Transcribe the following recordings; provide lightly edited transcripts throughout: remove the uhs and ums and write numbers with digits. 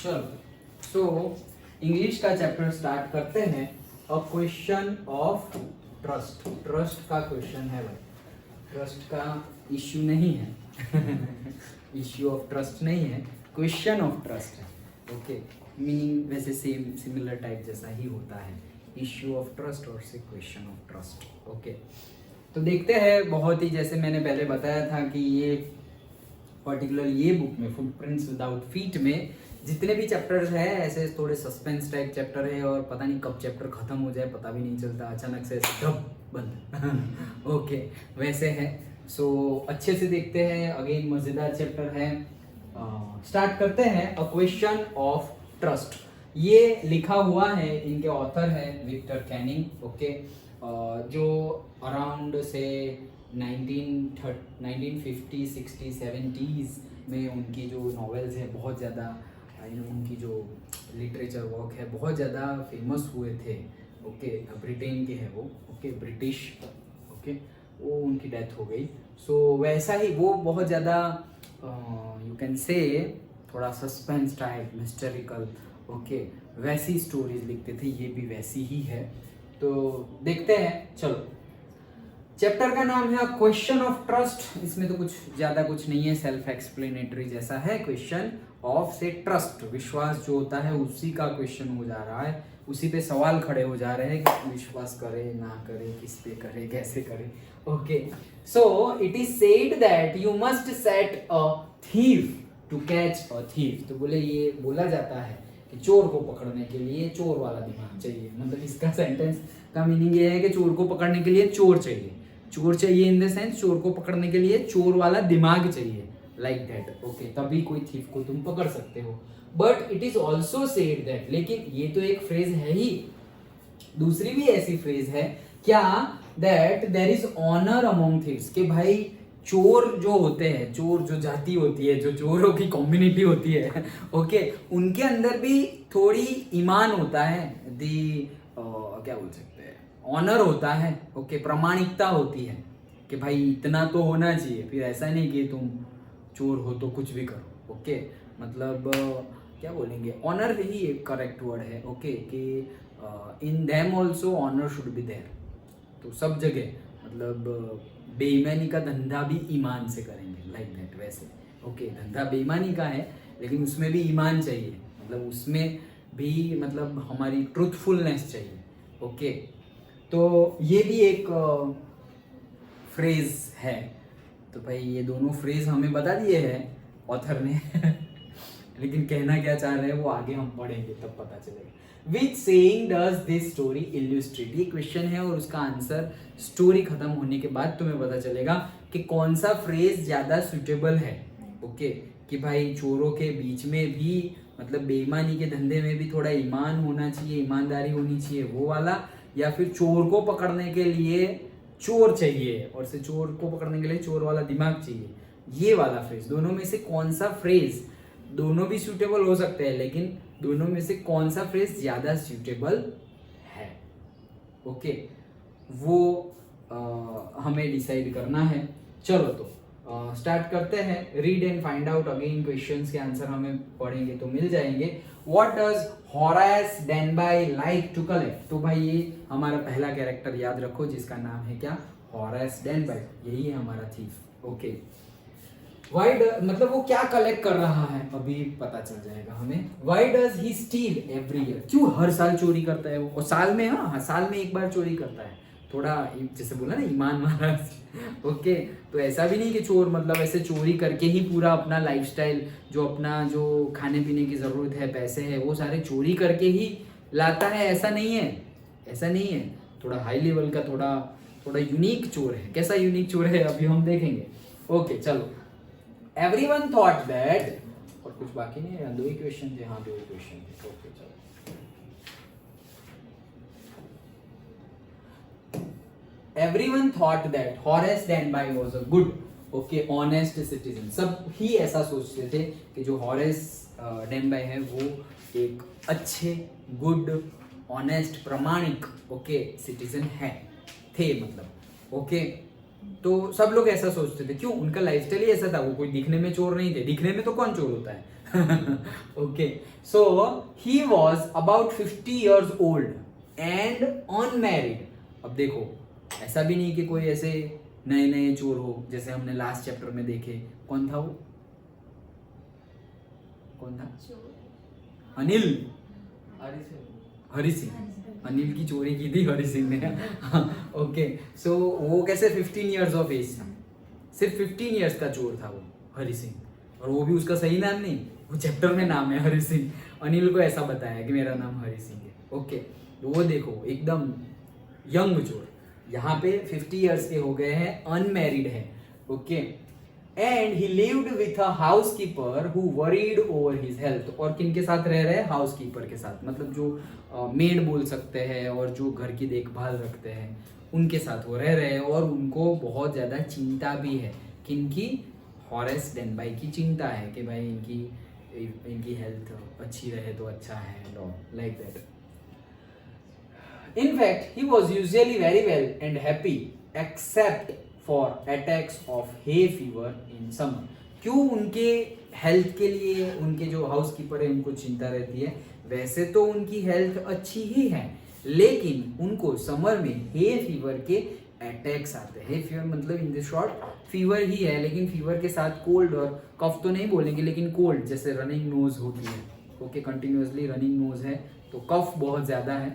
चलो so English का chapter start करते हैं। A question of trust. Trust का क्वेश्चन है भाई, ट्रस्ट का इश्यू नहीं है इश्यू ऑफ ट्रस्ट नहीं है, क्वेश्चन ऑफ ट्रस्ट है। ओके, मीनिंग वैसे सेम सिमिलर टाइप जैसा ही होता है, इश्यू ऑफ ट्रस्ट और से क्वेश्चन ऑफ ट्रस्ट। ओके, तो देखते हैं। बहुत ही जैसे मैंने पहले बताया था कि ये पर्टिकुलर ये बुक में फुटप्रिंट्स विदाउट फीट में जितने भी चैप्टर्स हैं ऐसे थोड़े सस्पेंस टाइप चैप्टर है और पता नहीं कब चैप्टर खत्म हो जाए पता भी नहीं चलता, अचानक से सब बंद ओके वैसे है। सो अच्छे से देखते हैं, अगेन मजेदार चैप्टर है। स्टार्ट करते हैं। अ क्वेश्चन ऑफ ट्रस्ट, ये लिखा हुआ है, इनके ऑथर है विक्टर कैनिंग। ओके, जो अराउंड से 1950, 60, 70s में उनकी जो नॉवेल्स है बहुत ज़्यादा उनकी जो लिटरेचर वर्क है बहुत ज़्यादा फेमस हुए थे। ओके, ब्रिटेन के हैं वो। Okay, British. ओके, वो उनकी डेथ हो गई। सो वैसा ही वो बहुत ज़्यादा यू कैन से थोड़ा सस्पेंस टाइप मिस्टेरिकल ओके वैसी स्टोरीज लिखते थे, ये भी वैसी ही है। तो देखते हैं। चलो, चैप्टर का नाम है क्वेश्चन ऑफ ट्रस्ट। इसमें तो कुछ ज्यादा कुछ नहीं है, सेल्फ एक्सप्लेनेटरी जैसा है। क्वेश्चन ऑफ से ट्रस्ट, विश्वास जो होता है उसी का क्वेश्चन हो जा रहा है, उसी पे सवाल खड़े हो जा रहे हैं कि विश्वास करे ना करे, किस पे करे, कैसे करे। Okay, so it is said that you must set a thief to catch a thief. तो बोले ये बोला जाता है कि चोर को पकड़ने के लिए चोर वाला दिमाग चाहिए। मतलब इसका सेंटेंस का मीनिंग ये है कि चोर को पकड़ने के लिए चोर चाहिए। चोर चाहिए इन द सेंस चोर को पकड़ने के लिए चोर वाला दिमाग चाहिए, लाइक दैट। ओके, तभी कोई थीफ को तुम पकड़ सकते हो। But it is also said that, लेकिन ये तो एक फ्रेज है ही, दूसरी भी ऐसी फ्रेज है क्या, that there is honour among thieves, कि भाई चोर जो होते हैं, चोर जो जाति होती है, जो चोरों की कम्युनिटी होती है ओके, उनके अंदर भी थोड़ी ईमान होता है, दी क्या बोल सकते हैं, ऑनर होता है। ओके, प्रामाणिकता होती है कि भाई इतना तो होना चाहिए, फिर ऐसा नहीं कि तुम चोर हो तो कुछ भी करो। ओके, मतलब क्या बोलेंगे, ऑनर ही एक करेक्ट वर्ड है। ओके, कि in them also honour should be there. तो सब जगह मतलब बेईमानी का धंधा भी ईमान से करेंगे, लाइक दैट वैसे। ओके, धंधा बेईमानी का है लेकिन उसमें भी ईमान चाहिए, मतलब उसमें भी मतलब हमारी ट्रूथफुलनेस चाहिए। ओके, तो ये भी एक फ्रेज है। तो भाई ये दोनों फ्रेज हमें बता दिए हैं ऑथर ने लेकिन कहना क्या चाह रहे हैं वो आगे हम पढ़ेंगे तब पता चलेगा। Which saying does this story illustrate, ये क्वेश्चन है और उसका आंसर स्टोरी खत्म होने के बाद तुम्हें पता चलेगा कि कौन सा फ्रेज ज्यादा सुटेबल है। ओके, कि भाई चोरों के बीच में भी मतलब बेईमानी के धंधे में भी थोड़ा ईमान होना चाहिए, ईमानदारी होनी चाहिए, वो वाला, या फिर चोर को पकड़ने के लिए चोर चाहिए और से चोर को पकड़ने के लिए चोर वाला दिमाग चाहिए, ये वाला फ्रेज। दोनों में से कौन सा फ्रेज, दोनों भी सूटेबल हो सकते हैं लेकिन दोनों में से कौन सा फ्रेज ज्यादा सूटेबल है, ओके, वो हमें डिसाइड करना है। चलो तो स्टार्ट करते हैं। Read and find out, again questions के आंसर हमें पढ़ेंगे तो मिल जाएंगे। What does Horace Danby like to collect, तो भाई ये हमारा पहला कैरेक्टर याद रखो जिसका नाम है क्या, होरास डेनबाई, यही है हमारा थीफ। ओके, वाई मतलब वो क्या कलेक्ट कर रहा है अभी पता चल जाएगा हमें। Why does he steel every year, क्यों हर साल चोरी करता है वो, और साल में, हाँ साल में एक बार चोरी करता है, थोड़ा जैसे बोला ना ईमान महाराज। ओके, तो ऐसा भी नहीं कि चोर मतलब ऐसे चोरी करके ही पूरा अपना लाइफस्टाइल, जो अपना जो खाने पीने की जरूरत है, पैसे है, वो सारे चोरी करके ही लाता है, ऐसा नहीं है, ऐसा नहीं है। थोड़ा हाई लेवल का, थोड़ा थोड़ा यूनिक चोर है। कैसा यूनिक चोर है अभी हम देखेंगे। ओके, चलो। Everyone thought that, और कुछ बाकी नहीं है, दो ही क्वेश्चन थे, हाँ दो ही क्वेश्चन थे। ओके, चलो। Everyone thought that Horace Denby was a good, okay, honest citizen. सब ही ऐसा सोचते थे कि जो हॉरेस डेनबाई है वो एक अच्छे, गुड, ऑनेस्ट, प्रामाणिक ओके सिटीजन है, थे मतलब। ओके, तो सब लोग ऐसा सोचते थे, क्यों, उनका लाइफस्टाइल ही ऐसा था, वो कोई दिखने में चोर नहीं थे, दिखने में तो कौन चोर होता है Okay, so he was about 50 years old and unmarried. अब देखो, ऐसा भी नहीं कि कोई ऐसे नए नए चोर हो जैसे हमने लास्ट चैप्टर में देखे. कौन था वो? कौन था? अनिल. हरि सिंह. अनिल की चोरी की थी हरि सिंह ने. ओके, सो वो कैसे 15 इयर्स ऑफ एज था. सिर्फ 15 इयर्स का चोर था वो हरि सिंह. और वो भी उसका सही नाम नहीं, वो चैप्टर में नाम है हरि सिंह. अनिल को ऐसा बताया कि मेरा नाम हरि सिंह है. ओके, तो वो देखो एकदम यंग चोर. यहाँ पे 50 इयर्स के हो गए हैं, अनमैरिड है. Okay, and he lived with a housekeeper who worried over his health. और किनके साथ रह रहे हैं? हाउसकीपर के साथ. मतलब जो मेड बोल सकते हैं और जो घर की देखभाल रखते हैं उनके साथ वो रह रहे हैं. और उनको बहुत ज्यादा चिंता भी है. किनकी? हॉरेस डेनबाई की चिंता है कि भाई इनकी हेल्थ अच्छी रहे तो अच्छा है, like that. In fact, he was usually very well and happy except for attacks of hay fever in summer. क्यों उनके हेल्थ के लिए उनके जो हाउसकीपर है उनको चिंता रहती है? वैसे तो उनकी हेल्थ अच्छी ही है, लेकिन उनको समर में हे फीवर के अटैक्स आते हैं. हे फीवर मतलब इन द शॉर्ट फीवर ही है, लेकिन फीवर के साथ कोल्ड और कफ तो नहीं बोलेंगे, लेकिन कोल्ड जैसे रनिंग नोज होती है. ओके, कंटिन्यूअसली रनिंग नोज है तो कफ बहुत ज्यादा है.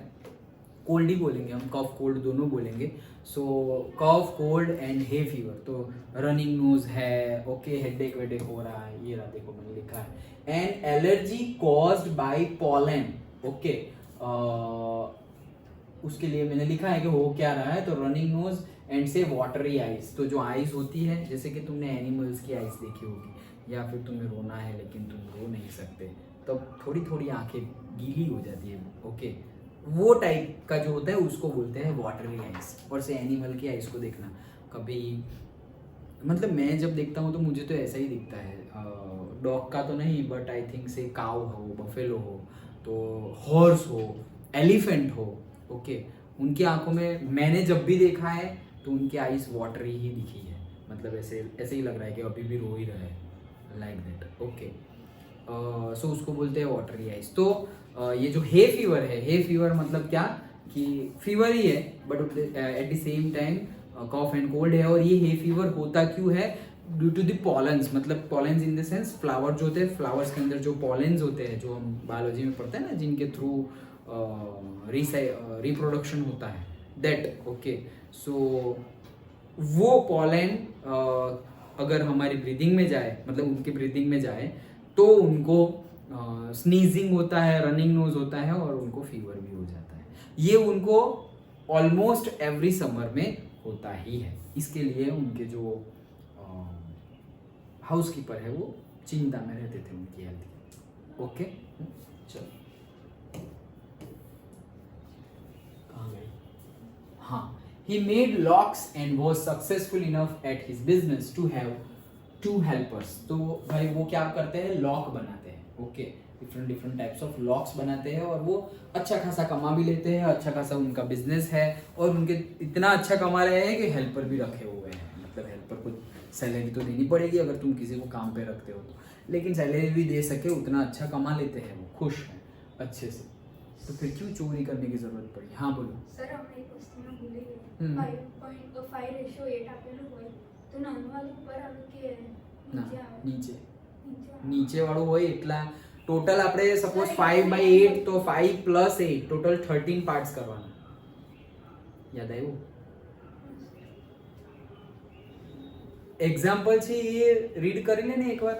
कोल्ड ही बोलेंगे हम, कफ कोल्ड दोनों बोलेंगे. So cough cold and hay fever. तो रनिंग नोज है. ओके, हेडेक वेडेक हो रहा है. ये रहा, देखो मैंने लिखा है. And allergy caused by pollen. Okay, उसके लिए मैंने लिखा है कि हो क्या रहा है. तो रनिंग नोज एंड से वाटरी आइज. तो जो आइज होती है, जैसे कि तुमने एनिमल्स की आइज देखी होगी, या फिर तुम्हें रोना है लेकिन तुम रो नहीं सकते, तो थोड़ी थोड़ी आंखें गीली हो जाती है. ओके, वो टाइप का जो होता है उसको बोलते हैं वाटरी आइज. और से एनिमल की आइज को देखना कभी, मतलब मैं जब देखता हूँ तो मुझे तो ऐसा ही दिखता है. डॉग का तो नहीं, बट आई थिंक से काउ हो, बफेलो हो, तो हॉर्स हो, एलिफेंट हो. ओके, उनकी आंखों में मैंने जब भी देखा है तो उनकी आइज वाटरी ही दिखी है. मतलब ऐसे ही लग रहा है कि अभी भी रो ही रहा है, लाइक दैट. ओके, सो उसको बोलते हैं वाटरी आइज. तो ये जो हे फीवर है, हे फीवर मतलब क्या कि फीवर ही है but at the same time cough and cold है. और ये हे फीवर होता क्यों है? Due to the pollens. मतलब pollens in the sense flower जो होते हैं, फ्लावर्स के अंदर जो पॉलेंस होते हैं, जो हम बायोलॉजी में पढ़ते हैं ना, जिनके थ्रू रिप्रोडक्शन होता है, दैट. ओके, सो वो पॉलन अगर हमारी ब्रीदिंग में जाए, मतलब उनकी ब्रीदिंग में जाए, तो उनको स्नीजिंग होता है, रनिंग नोज होता है और उनको फीवर भी हो जाता है. ये उनको ऑलमोस्ट एवरी समर में होता ही है. इसके लिए उनके जो हाउसकीपर है वो चिंता में रहते थे उनकी हेल्थ की. ओके, चलो कहाँ गए? हाँ, he made locks and was successful enough at his business to have 2 helpers. तो भाई वो क्या करते हैं? लॉक बनाते हैं. Okay, different types of locks बनाते हैं और वो अच्छा खासा कमा भी लेते हैं. अच्छा खासा उनका बिजनेस है और उनके इतना अच्छा कमा रहे हैं कि हेल्पर भी रखे हुए हैं. मतलब हेल्पर को सैलरी तो देनी पड़ेगी अगर तुम किसी को काम पे रखते हो तो, लेकिन सैलरी भी दे सके उतना अच्छा कमा लेते हैं. वो खुश हैं अच्छे से. तो फिर क्यों चोरी करने की जरूरत पड़ी? हाँ बोलो सर, हमने एक वस्तुમાં ભૂલી ગયા. 5:5:8 આપેલું હોય તો નાનું વાળું ઉપર આવે કે ના, નીચે આવે? નીચે નીચે. નીચે વાળું હોય એટલા ટોટલ આપણે સપોઝ 5/8 તો 5 + 8 ટોટલ 13 પાર્ટ્સ કરવાના. યાદ આવ્યું? એક્ઝામ્પલ છે એ રીડ કરી લે ને એકવાર,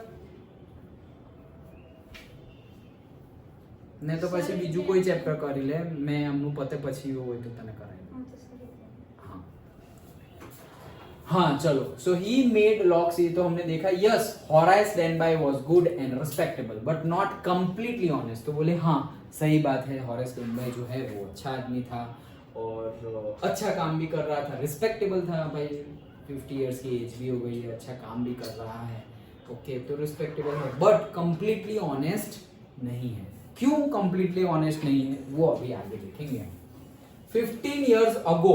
ને તો પછી બીજું કોઈ ચેપ્ટર કરી લે. મેં આમનું પતે પછી હોય તો તને કરાવી. હા, તો સર. हाँ हाँ, चलो. So he made locks. ये तो हमने देखा. Yes, Horace Danby was good and respectable but not completely honest. तो बोले हाँ सही बात है, हॉराइस डेनबाई जो है वो अच्छा आदमी था और अच्छा काम भी कर रहा था, रिस्पेक्टेबल था. भाई 50 इयर्स की एज भी हो गई है, अच्छा काम भी कर रहा है. ओके, तो रिस्पेक्टेबल है बट कंप्लीटली ऑनेस्ट नहीं है. क्यों कंप्लीटली ऑनेस्ट नहीं है वो अभी आगे देखेंगे. 15 इयर्स अगो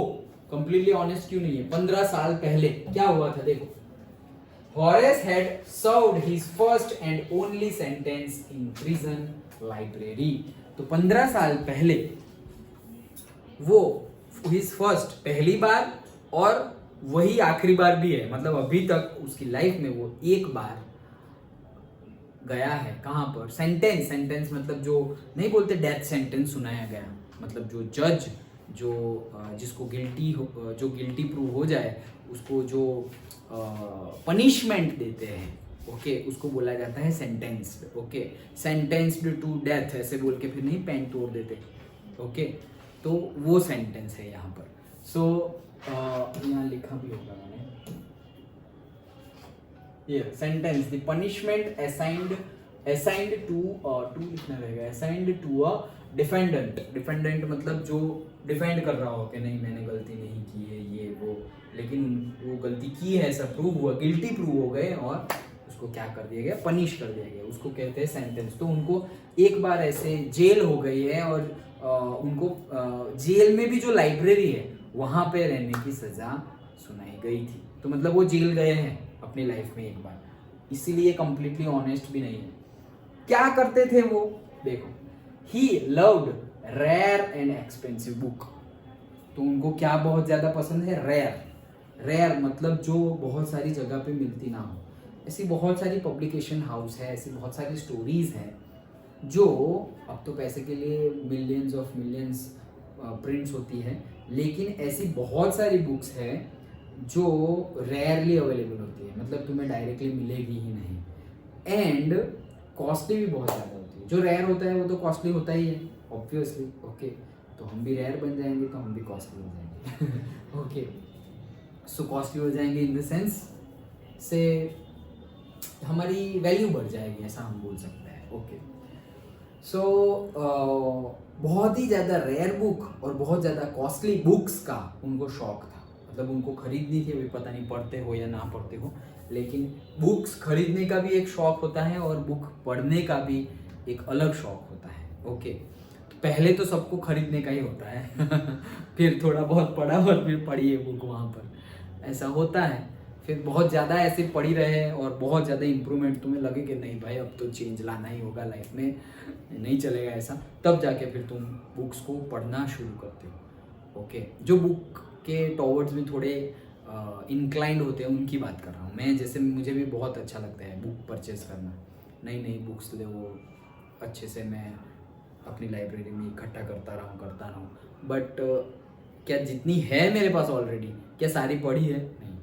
कंप्लीटली ऑनेस्ट क्यों नहीं है? 15 साल पहले क्या हुआ था देखो. Horace had served his first and only sentence in prison library. तो 15 साल पहले वो his first पहली बार और वही आखिरी बार भी है, मतलब अभी तक उसकी लाइफ में वो एक बार गया है। कहाँ पर? सेंटेंस मतलब जो नहीं बोलते डेथ सेंटेंस सुनाया गया, मतलब जो जज जो जिसको जो गिल्टी प्रूव हो जाए उसको जो पनिशमेंट देते हैं, ओके, उसको बोला जाता है sentenced. Okay, sentenced to death ऐसे बोल के फिर नहीं पेन तोड़ देते, ओके, तो वो सेंटेंस है यहाँ पर। सो यहाँ लिखा भी होगा मैंने, ये sentence the punishment assigned to लिखना रहेगा, असाइंड टू अ डिफेंडेंट मतलब जो डिफेंड कर रहा हो कि नहीं मैंने गलती नहीं की है ये वो, लेकिन वो गलती की है, ऐसा प्रूव हुआ, गिल्टी प्रूव हो गए और उसको क्या कर दिया गया, पनिश कर दिया गया, उसको कहते हैं सेंटेंस। तो उनको एक बार ऐसे जेल हो गई है और उनको जेल में भी जो लाइब्रेरी है वहां पे रहने की सजा सुनाई गई थी। तो मतलब वो जेल गए हैं अपनी लाइफ में एक बार, इसीलिए कंप्लीटली ऑनेस्ट भी नहीं है। क्या करते थे वो, देखो, he loved rare and expensive book. तो उनको क्या बहुत ज्यादा पसंद है, रेयर मतलब जो बहुत सारी जगह पे मिलती ना हो। ऐसी बहुत सारी पब्लिकेशन हाउस है, ऐसी बहुत सारी स्टोरीज हैं जो अब तो पैसे के लिए मिलियंस प्रिंट्स होती है, लेकिन ऐसी बहुत सारी बुक्स है जो रेयरली अवेलेबल होती है, मतलब तुम्हें डायरेक्टली मिलेगी ही नहीं, एंड कॉस्टली भी बहुत ज़्यादा होती है। जो रेयर होता है वो तो कॉस्टली होता ही है ऑब्वियसली, ओके, तो हम भी रेयर बन जाएंगे तो हम भी कॉस्टली हो जाएंगे। ओके, सो कॉस्टली हो जाएंगे इन द सेंस से हमारी वैल्यू बढ़ जाएगी, ऐसा हम बोल सकते हैं। ओके, सो बहुत ही ज़्यादा रेयर बुक और बहुत ज़्यादा कॉस्टली बुक्स का उनको शौक था, मतलब उनको खरीदनी थी, अभी पता नहीं पढ़ते हो या ना पढ़ते हो, लेकिन बुक्स खरीदने का भी एक शौक होता है और बुक पढ़ने का भी एक अलग शौक होता है। ओके, तो पहले तो सबको खरीदने का ही होता है फिर थोड़ा बहुत पढ़ा और फिर पढ़िए बुक वहाँ पर, ऐसा होता है। फिर बहुत ज़्यादा ऐसे पढ़ी रहे और बहुत ज़्यादा इम्प्रूवमेंट तुम्हें लगे कि नहीं भाई अब तो चेंज लाना ही होगा लाइफ में, नहीं चलेगा ऐसा, तब जाके फिर तुम बुक्स को पढ़ना शुरू करते हो। ओके, जो बुक के टॉवर्ड्स में थोड़े इंक्लाइंड होते हैं उनकी बात कर रहा हूँ मैं। जैसे मुझे भी बहुत अच्छा लगता है बुक परचेज करना, नई बुक्स ले वो अच्छे से मैं अपनी लाइब्रेरी में इकट्ठा करता रहूँ, बट क्या जितनी है मेरे पास ऑलरेडी, क्या सारी पढ़ी है? नहीं,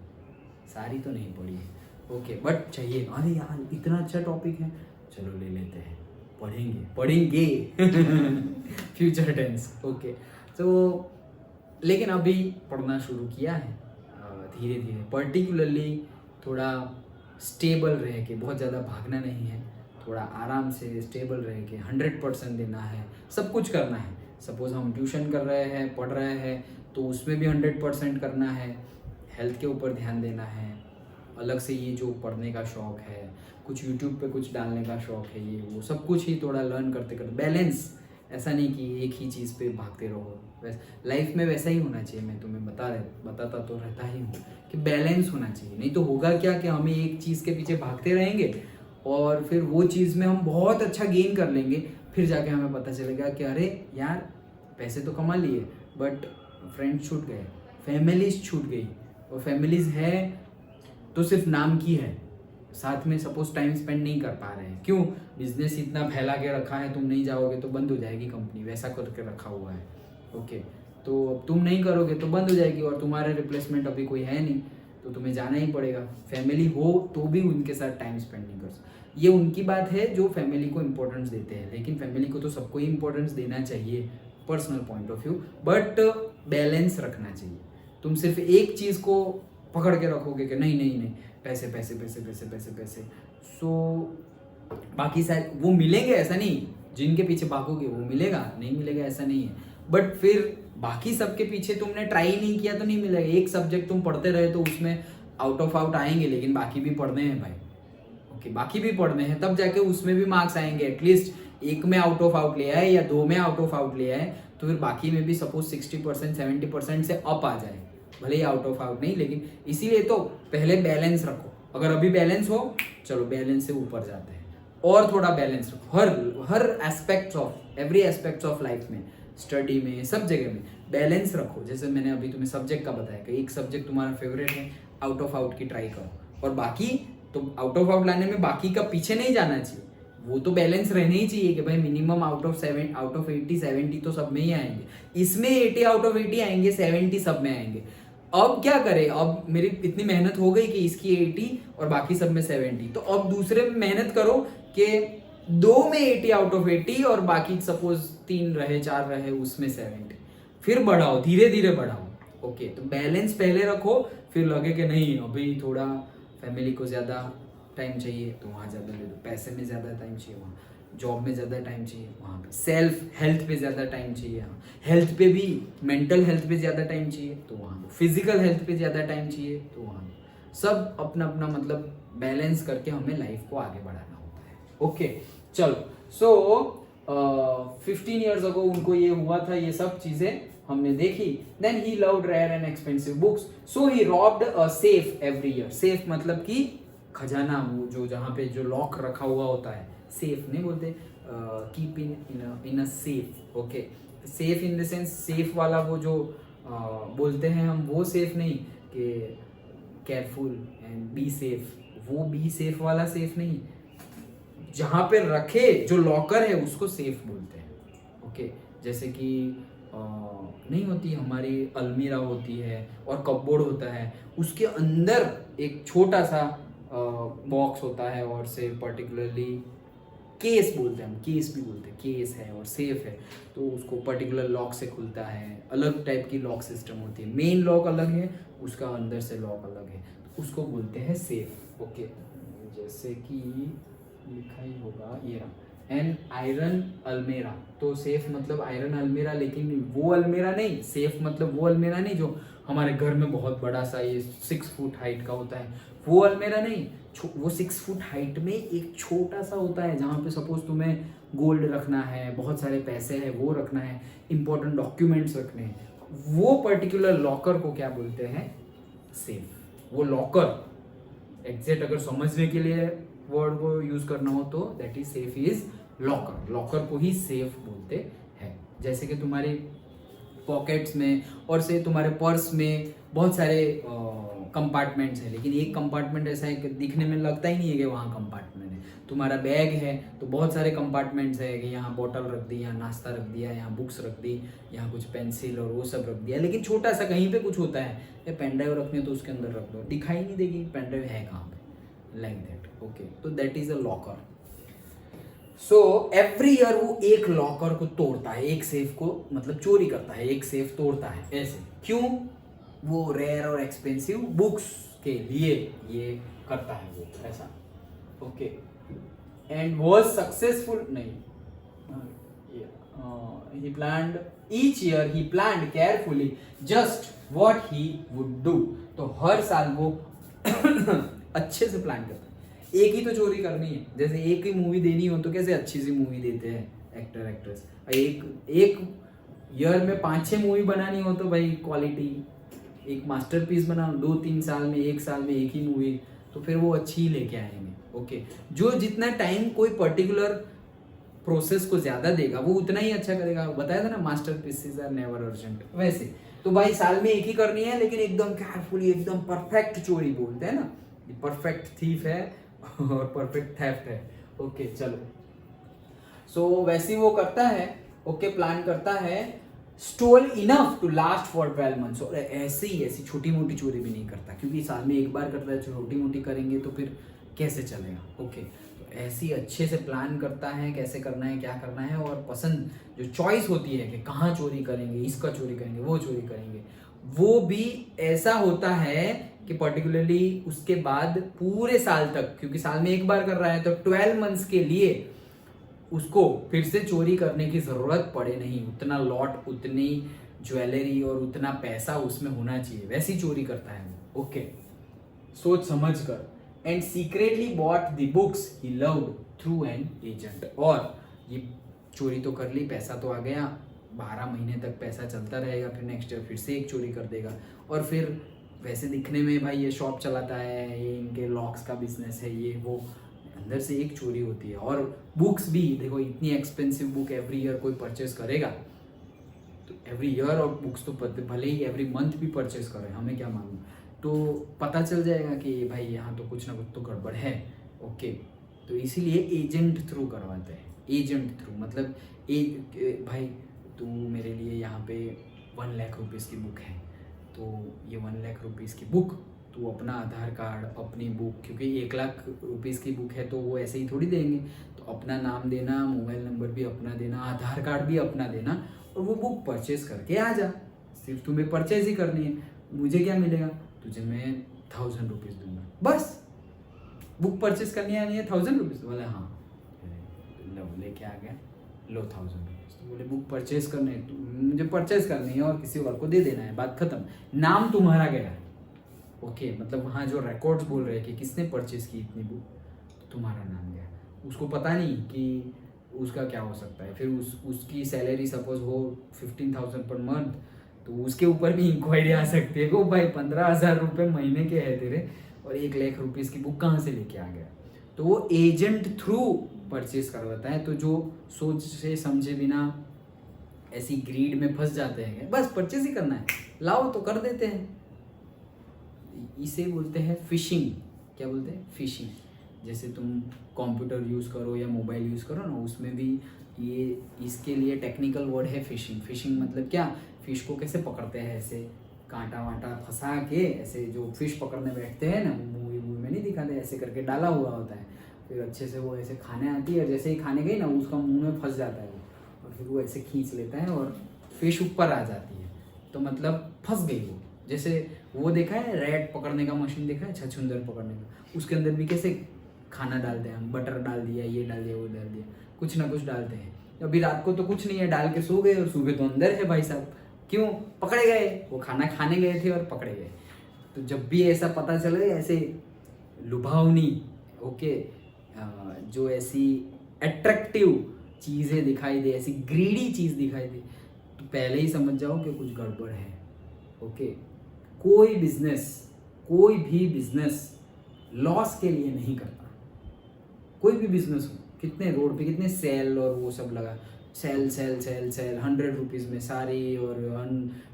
सारी तो नहीं पढ़ी है। ओके, बट चाहिए, अरे यार इतना अच्छा टॉपिक है, चलो ले लेते हैं, पढ़ेंगे फ्यूचर टेंस। ओके, तो लेकिन अभी पढ़ना शुरू किया है धीरे धीरे, पर्टिकुलरली थोड़ा स्टेबल रह के, बहुत ज़्यादा भागना नहीं है, थोड़ा आराम से स्टेबल रह के 100% देना है, सब कुछ करना है। सपोज हम ट्यूशन कर रहे हैं, पढ़ रहे हैं, तो उसमें भी 100% करना है, हेल्थ के ऊपर ध्यान देना है, अलग से ये जो पढ़ने का शौक़ है, कुछ यूट्यूब पे कुछ डालने का शौक़ है, ये वो सब कुछ ही थोड़ा लर्न करते करते, बैलेंस, ऐसा नहीं कि एक ही चीज़ पे भागते रहो। लाइफ में वैसा ही होना चाहिए, मैं तुम्हें बताता तो रहता ही हूँ कि बैलेंस होना चाहिए, नहीं तो होगा क्या कि हमें एक चीज़ के पीछे भागते रहेंगे और फिर वो चीज़ में हम बहुत अच्छा गेन कर लेंगे, फिर जाके हमें पता चलेगा कि अरे यार पैसे तो कमा लिए बट फ्रेंड्स छूट गए, फैमिलीज छूट गई, और फैमिलीज है तो सिर्फ नाम की है, साथ में सपोज टाइम स्पेंड नहीं कर पा रहे हैं। क्यों? बिजनेस इतना फैला के रखा है, तुम नहीं जाओगे तो बंद हो जाएगी कंपनी, वैसा करके रखा हुआ है। ओके, तो तुम नहीं करोगे तो बंद हो जाएगी, और तुम्हारे रिप्लेसमेंट अभी कोई है नहीं, तो तुम्हें जाना ही पड़ेगा। फैमिली हो तो भी उनके साथ टाइम स्पेंड नहीं कर सकते। ये उनकी बात है जो फैमिली को इम्पोर्टेंस देते हैं, लेकिन फैमिली को तो सबको ही इम्पोर्टेंस देना चाहिए personal point of view, but balance रखना चाहिए। तुम सिर्फ एक चीज़ को पकड़ के रखोगे कि नहीं पैसे पैसे पैसे पैसे पैसे पैसे, सो बाकी शायद वो मिलेंगे, ऐसा नहीं, जिनके पीछे भागोगे वो मिलेगा, नहीं मिलेगा ऐसा नहीं है, बट फिर बाकी सबके पीछे तुमने ट्राई नहीं किया तो नहीं मिलेगा। एक सब्जेक्ट तुम पढ़ते रहे तो उसमें आउट ऑफ आउट आएंगे, लेकिन बाकी भी पढ़ने हैं भाई। ओके, बाकी भी पढ़ने हैं, तब जाके उसमें भी मार्क्स आएंगे। एटलीस्ट एक में आउट ऑफ आउट ले आए या दो में आउट ऑफ आउट ले आए, तो फिर बाकी में भी सपोज 60% 70% से अप आ जाए, भले ही आउट ऑफ आउट नहीं, लेकिन इसीलिए तो पहले बैलेंस रखो। अगर अभी बैलेंस हो, चलो बैलेंस से ऊपर जाते हैं, और थोड़ा बैलेंस रखो हर aspects of every aspects of life में, स्टडी में, सब जगह में बैलेंस रखो। जैसे मैंने अभी तुम्हें सब्जेक्ट का बताया कि एक सब्जेक्ट तुम्हारा फेवरेट है, आउट ऑफ आउट की ट्राई करो, और बाकी तो आउट ऑफ आउट लाने में बाकी का पीछे नहीं जाना चाहिए, वो तो बैलेंस रहने ही चाहिए कि भाई मिनिमम आउट ऑफ 80 70 तो सब में ही आएंगे, इसमें 80 आउट ऑफ 80 आएंगे, 70 सब में आएंगे। अब क्या करें, अब मेरी इतनी मेहनत हो गई कि इसकी 80 और बाकी सब में 70, तो अब दूसरे में मेहनत करो कि 2 में 80 आउट ऑफ 80 और बाकी सपोज 3 रहे 4 रहे उसमें 70, फिर बढ़ाओ, धीरे धीरे बढ़ाओ। ओके, तो बैलेंस पहले रखो, फिर लगे कि नहीं अभी थोड़ा फैमिली को ज़्यादा टाइम चाहिए तो वहाँ ज़्यादा ले दो, पैसे में ज़्यादा टाइम चाहिए वहाँ, जॉब में ज़्यादा टाइम चाहिए वहाँ पे, सेल्फ हेल्थ पे ज़्यादा टाइम चाहिए यहाँ, हेल्थ पे भी, मेंटल हेल्थ पे ज़्यादा टाइम चाहिए तो वहाँ, फिजिकल हेल्थ पे ज़्यादा टाइम चाहिए तो वहाँ, सब अपना अपना मतलब बैलेंस करके हमें लाइफ को आगे बढ़ाना होता है। ओके चलो, सो 15 ईयर्स अगो उनको ये हुआ था, ये सब चीज़ें हमने देखी। Then he loved rare and expensive books, so he robbed a safe every year. Safe मतलब कि खजाना, वो जो जहाँ पे जो लॉक रखा हुआ होता है, सेफ नहीं बोलते, keep in a safe. Okay, safe in the sense safe वाला वो जो बोलते हैं हम, वो सेफ नहीं कि केयरफुल एंड बी सेफ, वो बी सेफ वाला सेफ नहीं, जहाँ पे रखे जो लॉकर है उसको सेफ बोलते हैं। ओके, जैसे कि नहीं होती हमारी अलमीरा होती है और कपबोर्ड होता है, उसके अंदर एक छोटा सा बॉक्स होता है, और से पर्टिकुलरली केस बोलते हैं हम, केस भी बोलते हैं, केस है और सेफ है, तो उसको पर्टिकुलर लॉक से खुलता है, अलग टाइप की लॉक सिस्टम होती है, मेन लॉक अलग है, उसका अंदर से लॉक अलग है, तो उसको बोलते हैं सेफ। ओके, जैसे कि लिखा ही होगा ये रहा, एन आयरन अलमेरा, तो सेफ मतलब आयरन अलमेरा, लेकिन वो अलमेरा नहीं, सेफ मतलब वो अलमेरा नहीं जो हमारे घर में बहुत बड़ा सा ये 6 फुट हाइट का होता है, वो अलमेरा नहीं, वो 6 फुट हाइट में एक छोटा सा होता है, जहाँ पे सपोज तुम्हें गोल्ड रखना है, बहुत सारे पैसे हैं वो रखना है, इंपॉर्टेंट डॉक्यूमेंट्स रखने हैं, वो पर्टिकुलर लॉकर को क्या बोलते हैं, सेफ। वो लॉकर एग्जैक्ट अगर समझने के लिए वर्ड को यूज करना हो तो that is safe is locker, locker को ही सेफ बोलते हैं। जैसे कि तुम्हारे पॉकेट्स में और से तुम्हारे पर्स में बहुत सारे कंपार्टमेंट्स हैं, लेकिन एक कंपार्टमेंट ऐसा है कि दिखने में लगता ही नहीं है कि वहाँ कंपार्टमेंट है। तुम्हारा बैग है तो बहुत सारे कंपार्टमेंट्स है कि यहाँ बोतल रख दी, यहाँ नाश्ता रख दिया, यहाँ बुक्स रख दी, यहाँ कुछ पेंसिल और वो सब रख दिया, लेकिन छोटा सा कहीं पे कुछ होता है, ये पेन ड्राइव रखनी है तो उसके अंदर रख दो, दिखाई नहीं देगी पेन ड्राइव है कहाँ पे, लाइक दैट। ओके, तो that is a locker. So every year वो एक लॉकर को तोड़ता है, एक सेफ को मतलब चोरी करता है, एक सेफ तोड़ता है। ऐसे क्यों? वो रेयर और एक्सपेंसिव बुक्स के लिए ये करता है वो ऐसा। ओके, एंड वाज सक्सेसफुल नहीं, he planned each year he planned carefully just what he would do। तो हर साल वो अच्छे से प्लान करता है, एक ही तो चोरी करनी है, जैसे एक ही मूवी देनी हो तो कैसे अच्छी सी मूवी देते हैं एक्टर एक्ट्रेस, एक ईयर में 5-6 मूवी बनानी हो तो भाई क्वालिटी, एक मास्टरपीस बनाओ 2-3 साल में, एक साल में एक ही मूवी, तो फिर वो अच्छी ही लेके आएंगे। ओके, जो जितना टाइम कोई पर्टिकुलर प्रोसेस को ज्यादा देगा वो उतना ही अच्छा करेगा। बताया था ना, मास्टरपीसेस आर नेवर अर्जेंट, वैसे तो भाई साल में एक ही करनी है, लेकिन एकदम केयरफुली, एकदम परफेक्ट चोरी बोलते हैं ना, परफेक्ट थीफ है और परफेक्ट थेफ्ट है। ओके चलो, सो वैसे वो करता है। ओके, प्लान करता है, stole enough to last for 12 months. और ऐसी छोटी मोटी चोरी भी नहीं करता, क्योंकि साल में एक बार करता है, छोटी मोटी करेंगे तो फिर कैसे चलेगा। ओके, तो ऐसी अच्छे से प्लान करता है कैसे करना है, क्या करना है, और पसंद जो चॉइस होती है कि कहाँ चोरी करेंगे, इसका चोरी करेंगे, वो चोरी करेंगे, वो भी ऐसा होता है कि पर्टिकुलरली उसके बाद पूरे साल तक, क्योंकि साल में एक बार कर रहा है तो 12 मंथ्स के लिए उसको फिर से चोरी करने की जरूरत पड़े नहीं, उतना लॉट, उतनी ज्वेलरी और उतना पैसा उसमें होना चाहिए, वैसी चोरी करता है वो। ओके, सोच समझ कर। And secretly bought the books he loved through an agent. और ये चोरी तो कर ली, पैसा तो आ गया, 12 महीने तक पैसा चलता रहेगा, फिर नेक्स्ट ईयर फिर से एक चोरी कर देगा, और फिर वैसे दिखने में भाई ये शॉप चलाता है, ये इनके लॉक्स का बिजनेस है, ये वो, अंदर से एक चोरी होती है। और बुक्स भी देखो, इतनी एक्सपेंसिव बुक एवरी ईयर कोई परचेस करेगा तो एवरी ईयर, और बुक्स तो भले ही एवरी मंथ भी परचेस करें, हमें क्या मालूम, तो पता चल जाएगा कि भाई यहाँ तो कुछ ना कुछ तो गड़बड़ है। ओके, तो इसीलिए एजेंट थ्रू करवाते हैं। एजेंट थ्रू मतलब भाई तू मेरे लिए यहाँ पे 1 लाख रुपीज़ की बुक है, तो ये 1 लाख रुपीज़ की बुक तू अपना आधार कार्ड, अपनी बुक, क्योंकि 1 लाख रुपीज़ की बुक है तो वो ऐसे ही थोड़ी देंगे, तो अपना नाम देना, मोबाइल नंबर भी अपना देना, आधार कार्ड भी अपना देना, और वो बुक परचेज करके आ जा। सिर्फ तुम्हें परचेज ही करनी है। मुझे क्या मिलेगा, तुझे मैं 1000 रुपीज़ दूंगा, बस। बुक परचेज करनी है, नहीं है 1000 रुपीज़, बोले हाँ, लो लेके आ गया, लो 1000 रुपीज़। तो बोले बुक परचेज करने, मुझे परचेज करनी है और किसी और को दे देना है, बात खत्म। नाम तुम्हारा गया है, ओके, मतलब वहाँ जो रिकॉर्ड्स बोल रहे हैं कि किसने परचेज की इतनी बुक, तो तुम्हारा नाम गया। उसको पता नहीं कि उसका क्या हो सकता है। फिर उसकी सैलरी सपोज हो 15,000 पर मंथ, तो उसके ऊपर भी इंक्वायरी आ सकती है कि भाई 15,000 रुपये महीने के हैं तेरे, और 1 लाख रुपीज़ की बुक कहाँ से लेके आ गया। तो वो एजेंट थ्रू परचेज करवाता है। तो जो सोच से समझे बिना ऐसी ग्रीड में फंस जाते हैं, बस परचेज ही करना है, लाओ तो कर देते हैं, इसे बोलते हैं फिशिंग। क्या बोलते हैं, फिशिंग। जैसे तुम कंप्यूटर यूज़ करो या मोबाइल यूज़ करो ना, उसमें भी ये इसके लिए टेक्निकल वर्ड है फिशिंग। फिशिंग मतलब क्या, फिश को कैसे पकड़ते हैं, ऐसे कांटा वाटा फंसा के, ऐसे जो फिश पकड़ने बैठते हैं ना, मूवी में नहीं दिखाते, ऐसे करके डाला हुआ होता है, फिर अच्छे से वो ऐसे खाने आती है, और जैसे ही खाने गई ना, उसका मुंह में फंस जाता है वो, और फिर वो ऐसे खींच लेता है और फिश ऊपर आ जाती है, तो मतलब फंस गई वो। जैसे वो देखा है, रैट पकड़ने का मशीन देखा है, छछूंदर पकड़ने का, उसके अंदर भी कैसे खाना डालते हैं हम, बटर डाल दिया, ये डाल दिया, वो डाल दिया, कुछ ना कुछ डालते हैं। अभी रात को तो कुछ नहीं है, डाल के सो गए, और सुबह तो अंदर है भाई साहब, क्यों, पकड़े गए, वो खाना खाने गए थे और पकड़े गए। तो जब भी ऐसा पता चले, ऐसे लुभावनी, ओके, जो ऐसी अट्रैक्टिव चीज़ें दिखाई दे, ऐसी ग्रीडी चीज़ दिखाई दे, तो पहले ही समझ जाओ कि कुछ गड़बड़ है। ओके, कोई भी बिजनेस लॉस के लिए नहीं करता। कोई भी बिजनेस हो, कितने रोड पे कितने सेल और वो सब लगा, सेल 100 रुपीज़ में सारी, और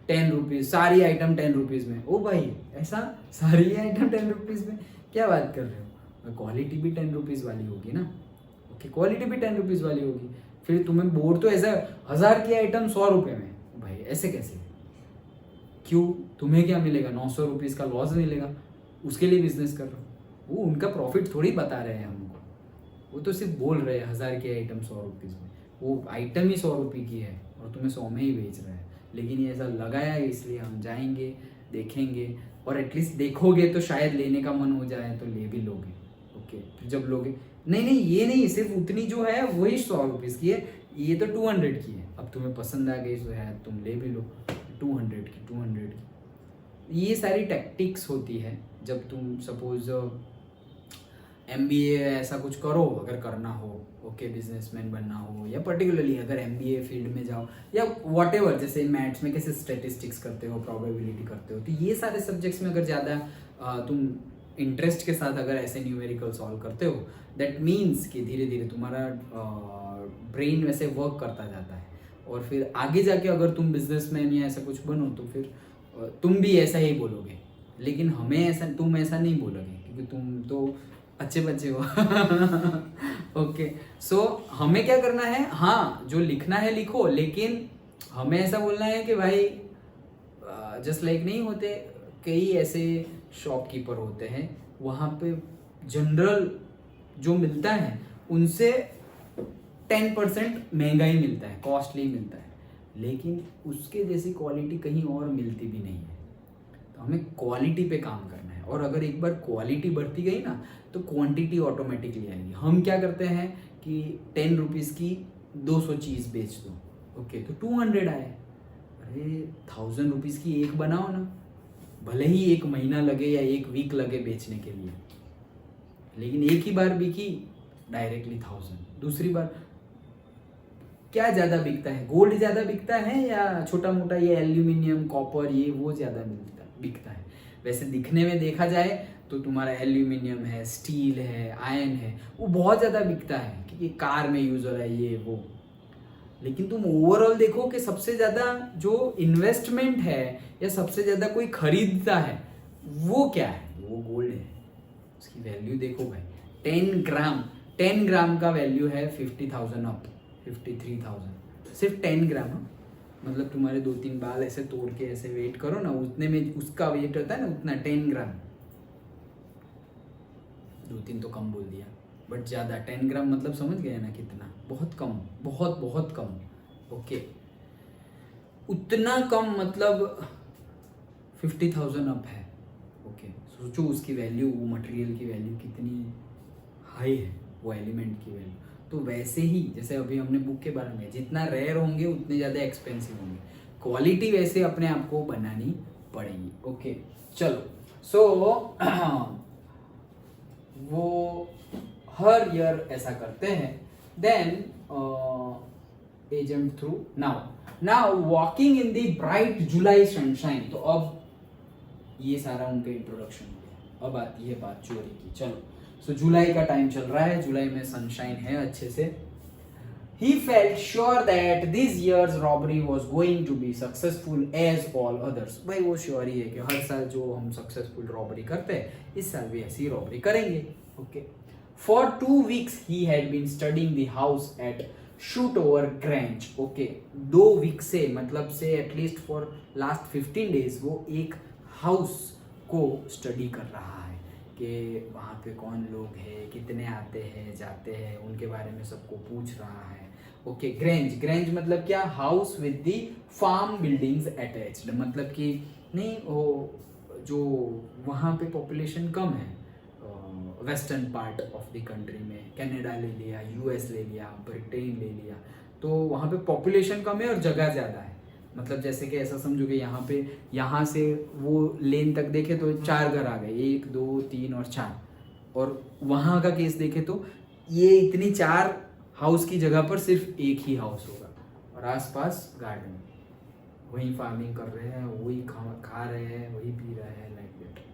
10 रुपीज़ सारी आइटम, 10 रुपीज़ में। ओ भाई, ऐसा सारी आइटम 10 रुपीज़ में, क्या बात कर रहे हो। क्वालिटी भी 10 रुपीज़ वाली होगी ना, ओके, क्वालिटी भी 10 रुपीज़ वाली होगी। फिर तुम्हें बोर्ड तो ऐसा 1000 की आइटम 100 रुपये में, भाई ऐसे कैसे, क्यों, तुम्हें क्या मिलेगा, 900 रुपीज़ का लॉस मिलेगा, उसके लिए बिजनेस कर रहे हो। वो उनका प्रॉफिट थोड़ी बता रहे हैं हमको, वो तो सिर्फ बोल रहे हैं 1000 की आइटम 100 रुपीज़ में, वो आइटम ही 100 रुपये की है और तुम्हें 100 में ही बेच रहा है। लेकिन ये ऐसा लगाया है, इसलिए हम जाएंगे, देखेंगे, और एटलीस्ट देखोगे तो शायद लेने का मन हो जाए तो ले भी लोगे। ओके, फिर जब लोगे, नहीं ये नहीं, सिर्फ उतनी जो है वही 100 रुपीज़ की है, ये तो 200 की है, अब तुम्हें पसंद आ गई तो है, तुम ले भी लो 200 की। ये सारी टैक्टिक्स होती है जब तुम सपोज MBA ऐसा कुछ करो, अगर करना हो, ओके, बिजनेसमैन बनना हो, या पर्टिकुलरली अगर MBA फील्ड में जाओ, या व्हाटएवर, जैसे मैथ्स में कैसे स्टैटिस्टिक्स करते हो, प्रोबेबिलिटी करते हो, तो ये सारे सब्जेक्ट्स में अगर ज़्यादा तुम इंटरेस्ट के साथ अगर ऐसे न्यूमेरिकल सॉल्व करते हो, दैट मीन्स कि धीरे धीरे तुम्हारा ब्रेन वैसे वर्क करता जाता है, और फिर आगे जाके अगर तुम बिजनेसमैन या ऐसा कुछ बनो तो फिर तुम भी ऐसा ही बोलोगे। लेकिन तुम ऐसा नहीं बोलोगे, क्योंकि तुम तो अच्छे बच्चे हो। ओके, सो हमें क्या करना है, हाँ, जो लिखना है लिखो, लेकिन हमें ऐसा बोलना है कि भाई जस्ट लाइक नहीं होते, कई ऐसे शॉपकीपर होते हैं, वहाँ पे जनरल जो मिलता है उनसे 10% महंगा ही मिलता है, कॉस्टली मिलता है, लेकिन उसके जैसी क्वालिटी कहीं और मिलती भी नहीं है। तो हमें क्वालिटी पे काम करना है, और अगर एक बार क्वालिटी बढ़ती गई ना, तो क्वांटिटी ऑटोमेटिकली आएगी। हम क्या करते हैं कि 10 रुपीज़ की 200 चीज़ बेच दो, ओके, तो 200 आए, अरे 1000 रुपीज़ की एक बनाओ ना, भले ही 1 महीना लगे या 1 वीक लगे बेचने के लिए, लेकिन एक ही बार बिकी डायरेक्टली 1000। दूसरी बार क्या ज़्यादा बिकता है, गोल्ड ज़्यादा बिकता है या छोटा मोटा ये एल्यूमिनियम, कॉपर, ये वो ज़्यादा बिकता है। वैसे दिखने में देखा जाए तो तुम्हारा एल्यूमिनियम है, स्टील है, आयरन है, वो बहुत ज़्यादा बिकता है क्योंकि कार में यूज़ हो रहा है ये वो। लेकिन तुम ओवरऑल देखो कि सबसे ज़्यादा जो इन्वेस्टमेंट है या सबसे ज़्यादा कोई खरीदता है वो क्या है? वो गोल्ड है। उसकी वैल्यू देखो भाई, 10 ग्राम का वैल्यू है 50,000 अप, 53,000 सिर्फ 10 ग्राम। मतलब तुम्हारे 2-3 बाल ऐसे तोड़ के ऐसे वेट करो ना, उतने में उसका वेट होता है ना उतना, 10 ग्राम। 2-3 तो कम बोल दिया बट ज़्यादा, 10 ग्राम मतलब समझ गए ना कितना, बहुत कम, बहुत बहुत कम। ओके, उतना कम मतलब 50,000 अप है। ओके, सोचो उसकी वैल्यू, वो मटेरियल की वैल्यू कितनी हाई है, वो एलिमेंट की वैल्यू। तो वैसे ही जैसे अभी हमने बुक के बारे में, जितना रेयर होंगे उतने ज़्यादा एक्सपेंसिव होंगे, क्वालिटी वैसे अपने आप को बनानी पड़ेगी। ओके चलो, सो वो हर ईयर ऐसा करते हैं। Then agent through now walking in the bright July sunshine. तो अब ये सारा उनका इंट्रोडक्शन हो गया, अब आती है बात चोरी की। चलो, सो जुलाई का टाइम चल रहा है, जुलाई में सनशाइन है अच्छे से। He felt sure that this year's robbery was going to be successful as all others. भाई वो श्योर ही है कि हर साल जो हम सक्सेसफुल रॉबरी करते हैं इस साल भी ऐसी रॉबरी करेंगे। Okay, For 2 weeks he had been studying the house at Shotover Grange. Okay, 2 week से मतलब से एटलीस्ट फॉर लास्ट 15 डेज वो एक हाउस को स्टडी कर रहा है कि वहाँ पे कौन लोग हैं, कितने आते हैं जाते हैं, उनके बारे में सबको पूछ रहा है। ओके, ग्रेंज मतलब क्या? House with the farm buildings attached, मतलब कि नहीं वो जो वहाँ पे पॉपुलेशन कम है, western part of the country में, कनाडा ले लिया, यूएस ले लिया, ब्रिटेन ले लिया, तो वहाँ पे पॉपुलेशन कम है और जगह ज़्यादा है। मतलब जैसे कि ऐसा समझो कि यहाँ से वो लेन तक देखे तो 4 घर आ गए, 1 2 3 और 4, और वहाँ का केस देखे तो ये इतनी 4 हाउस की जगह पर सिर्फ एक ही हाउस होगा और आसपास गार्डन, वही फार्मिंग कर रहे हैं, वही खा रहे हैं, वही पी रहे हैं, लाइक दैट।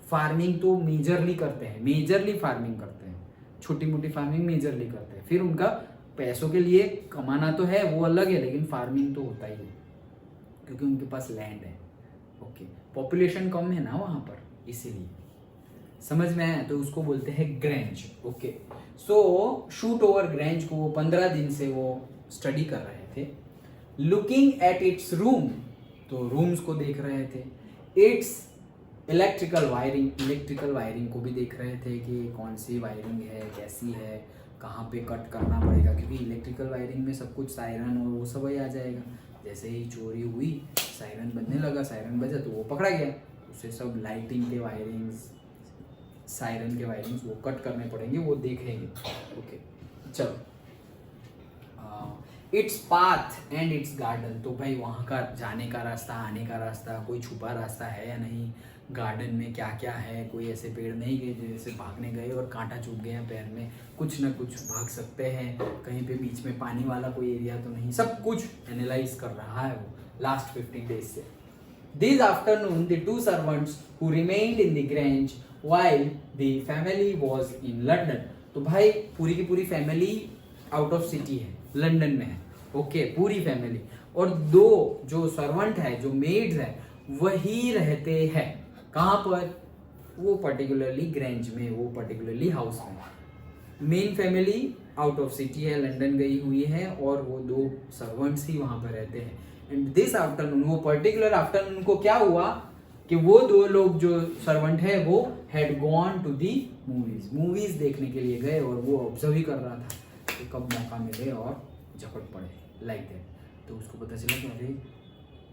फार्मिंग तो मेजरली करते हैं, मेजरली फार्मिंग करते हैं, छोटी मोटी फार्मिंग मेजरली करते हैं। फिर उनका पैसों के लिए कमाना तो है वो अलग है, लेकिन फार्मिंग तो होता ही है क्योंकि उनके पास लैंड है। ओके, पॉपुलेशन कम है ना वहाँ पर, इसीलिए। समझ में आया? तो उसको बोलते हैं ग्रेंज। ओके, सो शूट ओवर ग्रेंज को वो 15 दिन से वो स्टडी कर रहे थे। लुकिंग एट इट्स रूम, तो रूम्स को देख रहे थे। इट्स इलेक्ट्रिकल वायरिंग को भी देख रहे थे कि कौन सी वायरिंग है, कैसी है, कहाँ पे कट करना पड़ेगा, क्योंकि इलेक्ट्रिकल वायरिंग में सब कुछ सायरन और वो सब ही आ जाएगा। जैसे ही चोरी हुई, सायरन बजने लगा, सायरन बजा तो वो पकड़ा गया, उसे सब लाइटिंग के वायरिंग्स, सायरन के वायरिंग्स वो कट करने पड़ेंगे, वो देखेंगे। ओके चलो, its path and it's garden, तो भाई वहाँ का जाने का रास्ता, आने का रास्ता, कोई छुपा रास्ता है या नहीं, गार्डन में क्या क्या है, कोई ऐसे पेड़ नहीं गए जैसे भागने गए और कांटा चुभ गया पैर में, कुछ ना कुछ भाग सकते हैं, कहीं पे बीच में पानी वाला कोई एरिया तो नहीं, सब कुछ एनालाइज कर रहा है वो लास्ट 15 डेज से। This afternoon the 2 servants who remained in the Grange while the family was in London, तो भाई पूरी की पूरी फैमिली आउट ऑफ सिटी है, लंदन में है। ओके, पूरी फैमिली, और 2 जो सर्वेंट है, जो मेड्स है, वही रहते हैं कहाँ पर? वो पर्टिकुलरली ग्रेंज में, वो पर्टिकुलरली हाउस में। Main family out of city है, लंदन गई हुई है, और वो 2 सर्वेंट्स ही वहाँ पर रहते हैं। एंड दिस आफ्टरनून, वो पर्टिकुलर आफ्टरनून को क्या हुआ कि वो 2 लोग जो सर्वेंट है वो had gone to the movies देखने के लिए गए, और वो ऑब्जर्व ही कर रहा था कि कब मौका मिले और झपट पड़े, लाइक दैट। तो उसको पता चला कि अरे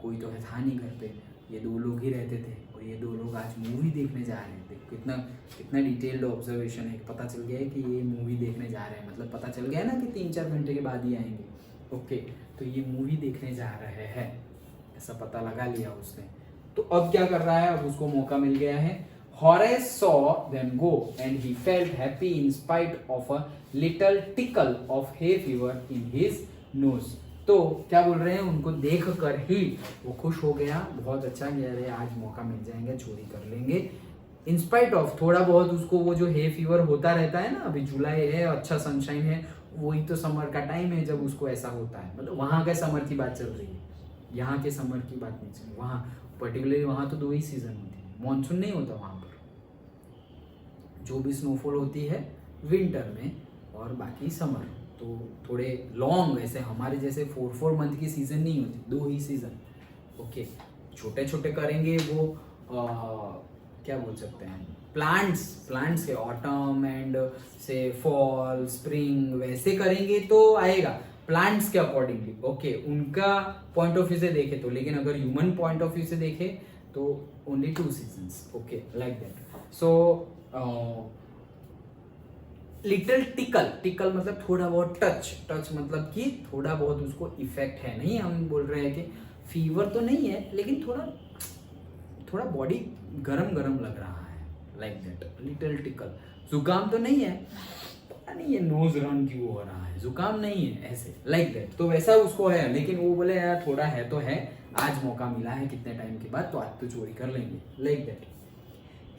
कोई तो है, था नहीं घर पे, ये 2 लोग ही रहते थे और ये 2 लोग आज मूवी देखने जा रहे थे। कितना डिटेल्ड ऑब्जर्वेशन है, पता चल गया है कि ये मूवी देखने जा रहे हैं, मतलब पता चल गया ना कि 3-4 घंटे के बाद ही आएंगे। ओके, तो ये मूवी देखने जा रहे हैं, ऐसा पता लगा लिया उसने। तो अब क्या कर रहा है? अब उसको मौका मिल गया है। Horace saw them go and he felt happy in spite of a little tickle of hay fever in his nose. तो क्या बोल रहे हैं, उनको देख कर ही वो खुश हो गया, बहुत अच्छा किया, अरे आज मौका मिल जाएगा, चोरी कर लेंगे। इंस्पाइट ऑफ थोड़ा बहुत उसको वो जो हे फीवर होता रहता है ना, अभी जुलाई है, अच्छा सनशाइन है, वही तो समर का टाइम है जब उसको ऐसा होता है, मतलब वहाँ का समर की बात चल रही है, यहाँ के समर की बात नहीं चल रही। वहाँ पर्टिकुलरली वहाँ तो 2 ही सीजन होती है, मानसून नहीं होता वहाँ पर, जो भी स्नोफॉल होती है विंटर में और बाकी समर। तो थोड़े लॉन्ग, ऐसे हमारे जैसे 4 मंथ की सीजन नहीं होती, 2 ही सीजन। ओके, छोटे छोटे करेंगे वो क्या बोल सकते हैं, प्लांट्स के ऑटम एंड से फॉल स्प्रिंग वैसे करेंगे तो आएगा प्लांट्स के अकॉर्डिंगली। ओके, उनका पॉइंट ऑफ व्यू से देखे तो, लेकिन अगर ह्यूमन पॉइंट ऑफ व्यू से देखे तो only 2 seasons. Okay, like that. So little tackle मतलब थोड़ा बहुत टच मतलब कि थोड़ा बहुत उसको इफेक्ट है, नहीं हम बोल रहे हैं कि फीवर तो नहीं है, लेकिन थोड़ा बॉडी गरम लग रहा है, लाइक दैट, लिटिल टिकल। जुकाम तो नहीं है, पता नहीं ये नोज रन क्यों हो रहा है, जुकाम नहीं है, ऐसे लाइक दैट। तो वैसा उसको है, लेकिन वो बोले यार थोड़ा है तो है, आज मौका मिला है कितने टाइम के बाद, तो आज तो चोरी कर लेंगे, like that.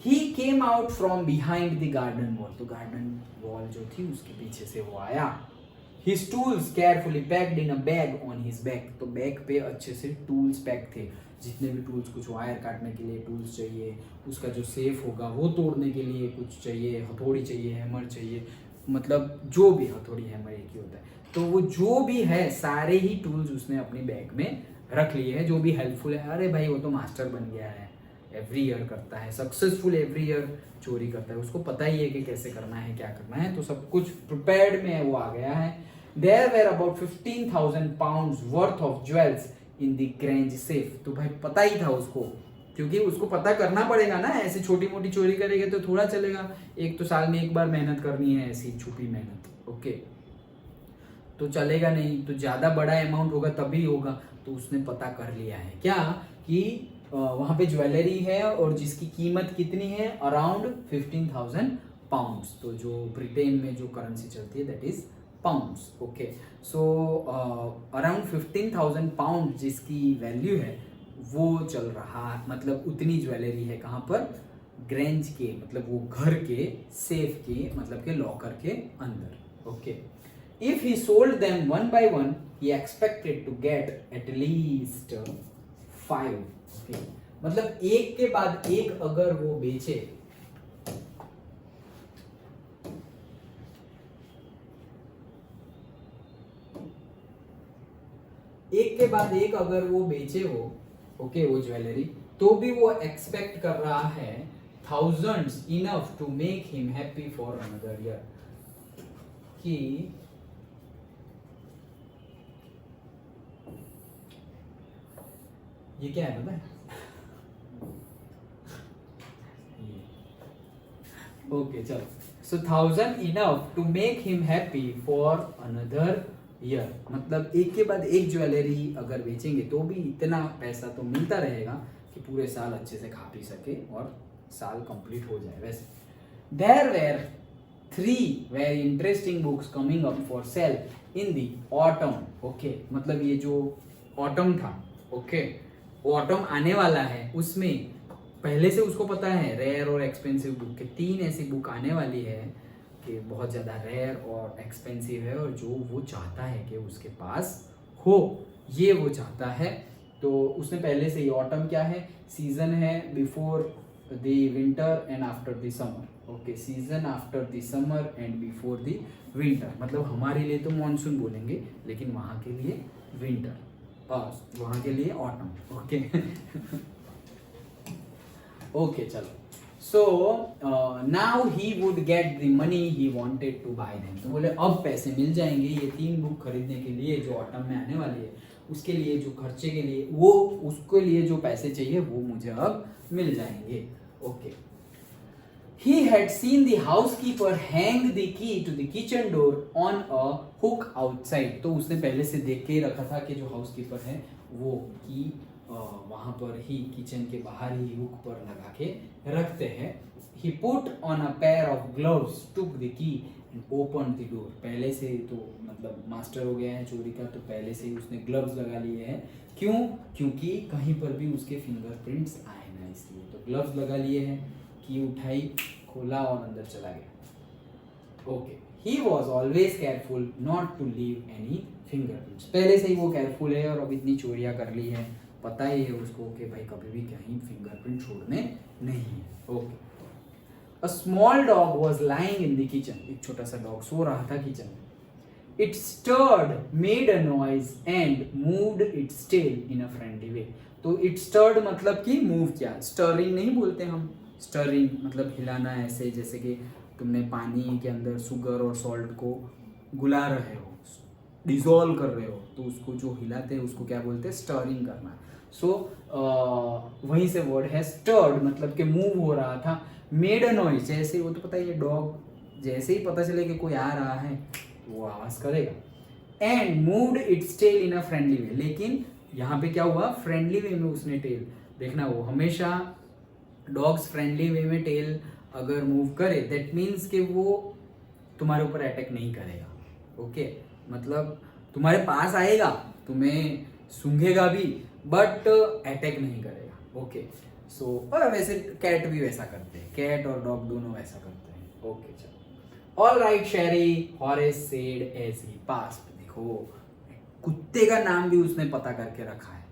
He came out from behind the garden wall. तो garden wall जो थी उसके पीछे से वो आया। His tools carefully packed in a bag on his back. तो बैग पे अच्छे से टूल्स पैक थे, जितने भी टूल्स, कुछ वायर काटने के लिए टूल्स चाहिए, उसका जो सेफ होगा वो तोड़ने के लिए कुछ चाहिए, हथौड़ी चाहिए, हैमर चाहिए, मतलब जो भी, हथौड़ी हैमर एक ही होता है। तो वो जो भी है सारे ही टूल्स उसने अपनी बैग में रख लिए हैं, जो भी हेल्पफुल है। अरे भाई वो तो मास्टर बन गया है, एवरी ईयर करता है, सक्सेसफुल एवरी ईयर चोरी करता है, उसको पता ही है कि कैसे करना है, क्या करना है, तो सब कुछ प्रिपेयर्ड में वो आ गया है। There were about 15,000 pounds worth of jewels in the grange safe. तो भाई पता ही था उसको, क्योंकि उसको पता करना पड़ेगा ना, ऐसे छोटी मोटी चोरी करेंगे तो थोड़ा चलेगा, एक तो साल में एक बार मेहनत करनी है, ऐसी छुपी मेहनत। ओके, तो चलेगा नहीं, तो ज्यादा बड़ा अमाउंट होगा तभी होगा। तो उसने पता कर लिया है क्या कि वहाँ पे ज्वेलरी है और जिसकी कीमत कितनी है, अराउंड 15,000 पाउंड्स। तो जो ब्रिटेन में जो करेंसी चलती है that is pounds. Okay, so around 15,000 pound जिसकी वैल्यू है वो चल रहा, मतलब उतनी ज्वेलरी है कहाँ पर, ग्रेंज के, मतलब वो घर के सेफ के, मतलब के लॉकर के अंदर। Okay, if he sold them one by one he expected to get at least 5। मतलब एक के बाद एक अगर वो बेचे, एक के बाद एक अगर वो बेचे वो, ओके, वो ज्वेलरी, तो भी वो एक्सपेक्ट कर रहा है thousands enough to make him happy for another year. कि ये क्या है पता है? ओके चलो, so 1000 enough to make him happy for another year, मतलब एक के बाद एक ज्वेलरी अगर बेचेंगे तो भी इतना पैसा तो मिलता रहेगा कि पूरे साल अच्छे से खा पी सके और साल कंप्लीट हो जाए। वैसे there were 3 very interesting books coming up for sale in the autumn. Okay, मतलब ये जो ऑटम था, ओके, ऑटम आने वाला है, उसमें पहले से उसको पता है रेयर और एक्सपेंसिव बुक के 3 ऐसी बुक आने वाली है कि बहुत ज़्यादा रेयर और एक्सपेंसिव है, और जो वो चाहता है कि उसके पास हो, ये वो चाहता है। तो उसने पहले से ही, ऑटम क्या है, सीजन है before the winter and after the summer. Okay, season after the summer and before the winter, मतलब हमारे लिए तो मॉनसून बोलेंगे, लेकिन वहाँ के लिए विंटर, वहाँ के लिए ऑटम। ओके ओके चलो, so now he would get the money he wanted to buy them. तो बोले अब पैसे मिल जाएंगे ये 3 बुक खरीदने के लिए जो ऑटम में आने वाली है, उसके लिए जो खर्चे के लिए, वो उसके लिए जो पैसे चाहिए वो मुझे अब मिल जाएंगे। Okay, he had seen the housekeeper hang the key to the kitchen door on a hook outside। तो उसने पहले से देख के ही रखा था कि जो हाउसकीपर है वो की वहाँ पर ही किचन के बाहर ही हुक पर लगा के रखते हैं। He put on a pair of gloves, took the key and open the door. पहले से तो मतलब मास्टर हो गया है चोरी का, तो पहले से ही उसने ग्लव्स लगा लिए हैं। क्यों? क्योंकि कहीं पर भी उसके फिंगरप्रिंट्स आए ना, इसलिए तो ग्लव्स लगा लिए हैं। की उठाई, खोला और अंदर चला गया। Okay, he was always careful not to leave any fingerprints. पहले से ही वो केयरफुल है और अब इतनी चोरियां कर ली है, पता ही है उसको कि भाई कभी भी कहीं फिंगरप्रिंट छोड़ने नहीं है। Okay, a small dog was lying in the kitchen. एक छोटा सा डॉग सो रहा था किचन में। It stirred, made a noise and moved its tail in a friendly way. तो it stirred मतलब कि मूव किया। स्टरिंग नहीं बोलते हम, स्टरिंग मतलब हिलाना, ऐसे जैसे कि तुमने पानी के अंदर शुगर और सॉल्ट को गुला रहे हो, डिजोल्व कर रहे हो, तो उसको जो हिलाते हैं उसको क्या बोलते हैं? स्टरिंग करना। सो वहीं से वर्ड है स्टर्ड, मतलब कि मूव हो रहा था। मेड अ नॉइज, जैसे वो तो पता ही है डॉग जैसे ही पता चले कि कोई आ रहा है वो आवाज करेगा। And moved its tail in a friendly way, लेकिन यहाँ पे क्या हुआ? फ्रेंडली वे में उसने टेल, देखना वो हमेशा डॉग्स फ्रेंडली वे में टेल अगर मूव करे दैट मीन्स कि वो तुम्हारे ऊपर अटैक नहीं करेगा। ओके, मतलब तुम्हारे पास आएगा, तुम्हें सूंघेगा भी, बट अटैक नहीं करेगा। ओके, सो और वैसे कैट भी वैसा करते हैं, कैट और डॉग दोनों वैसा करते हैं। ओके चलो, All right, Sherry, Horace said as he passed. देखो कुत्ते का नाम भी उसने पता करके रखा है,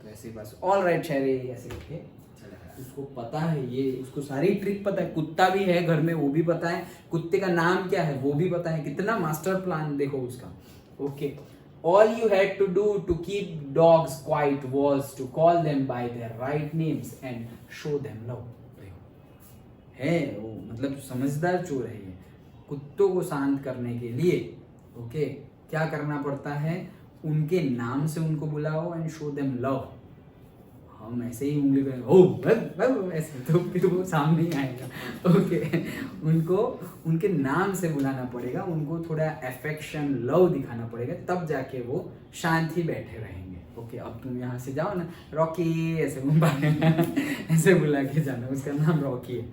तो ऐसे बस All right, Sherry ऐसे करके चला गया। उसको पता है, ये उसको सारी ट्रिक पता है। कुत्ता भी है घर में, वो भी पता है, कुत्ते का नाम क्या है वो भी पता है। कितना मास्टर प्लान देखो उसका। Okay, All you had to do to keep dogs quiet was to call them by their right names and show them love. देखो है वो, मतलब समझदार चोर है ये। कुत्तों को शांत करने के लिए ओके क्या करना पड़ता है? उनके नाम से उनको बुलाओ एंड शो देम लव। हम ऐसे ही उंगली पे ओ ऐसे तो फिर वो सामने ही आएगा। ओके, उनको उनके नाम से बुलाना पड़ेगा, उनको थोड़ा अफेक्शन लव दिखाना पड़ेगा, तब जाके वो शांत ही बैठे रहेंगे। ओके, अब तुम यहाँ से जाओ ना, रॉकी ऐसे ऐसे बुला के जाना, उसका नाम रॉकी है।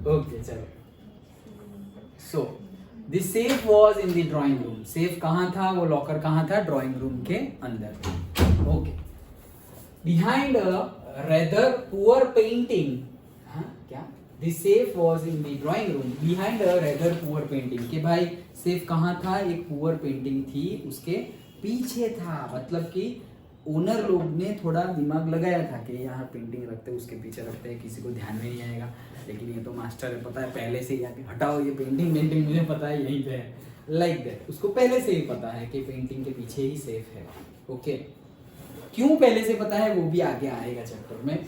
ओके चलो, so the safe was in the drawing room. Safe कहाँ था? वो लॉकर कहाँ था? ड्राइंग रूम के अंदर। Okay, behind a rather poor painting, क्या? The safe was in the drawing room behind a rather poor painting. कि भाई सेफ कहाँ था? एक पुअर पेंटिंग थी उसके पीछे था, मतलब कि ओनर लोग ने थोड़ा दिमाग लगाया था कि यहाँ पेंटिंग रखते हैं, उसके पीछे रखते हैं, किसी को ध्यान में नहीं आएगा। लेकिन ये तो मास्टर है, पता है पहले से ही आके हटाओ ये पेंटिंग मुझे पता है यहीं पे है, लाइक दैट। उसको पहले से ही पता है कि पेंटिंग के पीछे ही सेफ है। ओके, क्यों पहले से पता है वो भी आगे आएगा चैप्टर में।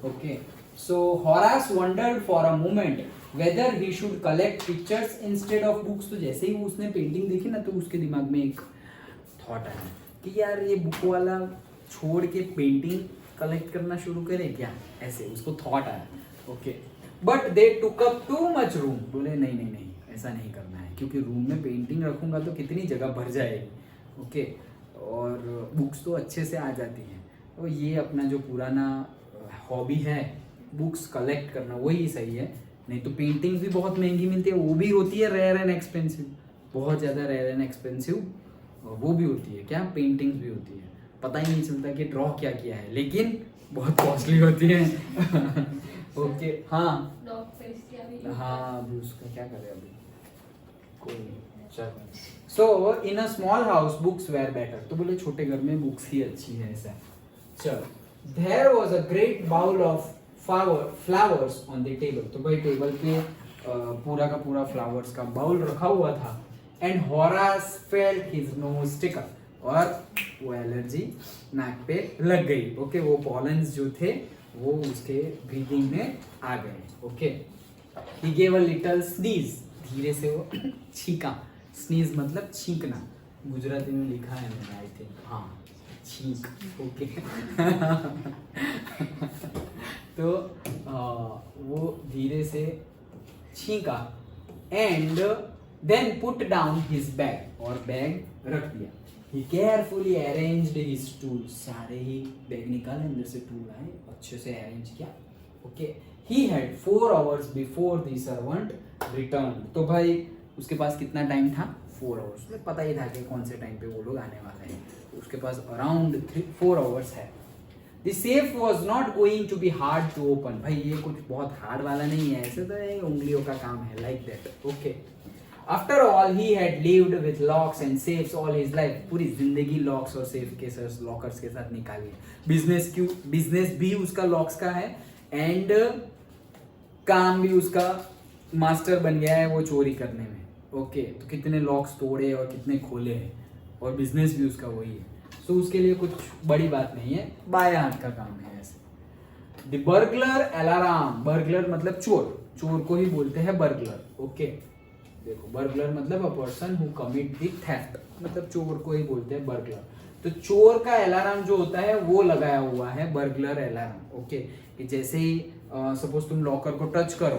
Okay, so Horace wondered for a moment whether he should collect pictures instead of books. तो जैसे ही उसने पेंटिंग देखी ना, तो उसके दिमाग में एक थॉट आया कि यार ये बुक वाला छोड़ के पेंटिंग कलेक्ट करना शुरू करे क्या, ऐसे उसको थॉट आया। Okay, but they took up too much room. बोले नहीं नहीं नहीं, ऐसा नहीं करना है, क्योंकि रूम में पेंटिंग रखूंगा तो कितनी जगह भर जाएगी। ओके, और बुक्स तो अच्छे से आ जाती हैं, तो ये अपना जो पुराना हॉबी है बुक्स कलेक्ट करना, वही सही है। नहीं तो पेंटिंग्स भी बहुत महंगी मिलती है, वो भी होती है रेयर एंड एक्सपेंसिव, बहुत ज़्यादा रेयर एंड एक्सपेंसिव वो भी होती है। क्या? पेंटिंग्स भी होती है, पता ही नहीं चलता कि ड्रॉ क्या किया है, लेकिन बहुत कॉस्टली होती है। ओके, हाँ हाँ, अभी उसका क्या करें अभी, कोई नहीं, चलो। So in a small house books were better. तो बोले छोटे घर में बुक्स ही अच्छी है, ऐसा। चलो, there was a great bowl of flowers on the table. तो भाई टेबल पे पूरा का पूरा फ्लावर्स का बाउल रखा हुआ था। And Horace felt his nose tickle, और वो एलर्जी नाक पे लग गई। ओके, वो पॉलन्स जो थे वो उसके ब्रीदिंग में आ गए। Okay, he gave a little sneeze, धीरे से वो छींका। स्नीज मतलब छींकना, गुजराती में लिखा है मैंने, आई थिंक, हाँ छींक। ओके तो वो धीरे से छींका। And then put down his bag, और बैग रख दिया। He carefully arranged his tools. सारे ही बैग निकाले, अंदर से टूल आए, अच्छे से अरेंज किया। Okay, he had 4 hours before the servant returned. तो भाई उसके पास कितना टाइम था 4 आवर्स, उसमें पता ही था कि कौन से टाइम पे वो लोग आने वाले हैं, तो उसके पास अराउंड 4 आवर्स है। The safe was not going to be hard to open, भाई ये कुछ बहुत हार्ड वाला नहीं है, ऐसे तो ये उंगलियों का काम है, like that, okay. After all he had lived with locks and safes all his life, पूरी जिंदगी लॉक्स और सेफ के साथ, लॉकर्स के साथ निकाली है। बिजनेस भी उसका लॉक्स का है एंड काम भी उसका मास्टर बन गया है वो चोरी करने में, ओके। तो कितने लॉक्स तोड़े और कितने खोले हैं, और बिजनेस भी उसका वही है, तो उसके लिए कुछ बड़ी बात नहीं है, बाएं हाथ का काम है ऐसे। द बर्गलर अलार्म, बर्गलर मतलब चोर, चोर को ही बोलते हैं बर्गलर, ओके। देखो बर्गलर मतलब a person who commit the theft, मतलब चोर को ही बोलते हैं बर्गलर। तो चोर का अलार्म जो होता है वो लगाया हुआ है बर्गलर अलार्म, ओके। कि जैसे ही सपोज तुम लॉकर को टच करो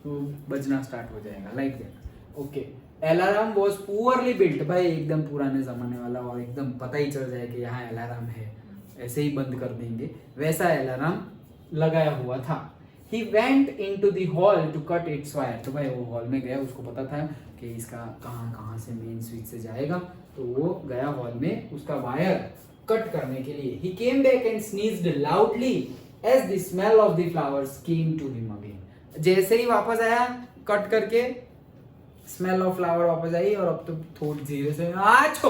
तो बजना स्टार्ट हो जाएगा, like that, okay. Alarm was poorly built, भाई एकदम पुराने जमाने वाला, और एकदम पता ही चल जाए कि यहाँ अलार्म है, ऐसे ही बंद कर देंगे, वैसा अलार्म लगाया हुआ था। He went into the hall to cut its wire, तो भाई वो हॉल में गया, उसको पता था कि इसका कहाँ से मेन स्विच से जाएगा, तो वो गया हॉल में उसका वायर कट करने के लिए। He came back and sneezed loudly as the smell of the flowers came to him again, जैसे ही वापस आया कट करके, स्मेल ऑफ फ्लावर वापस आई, और अब तो थोड़ी धीरे से आछो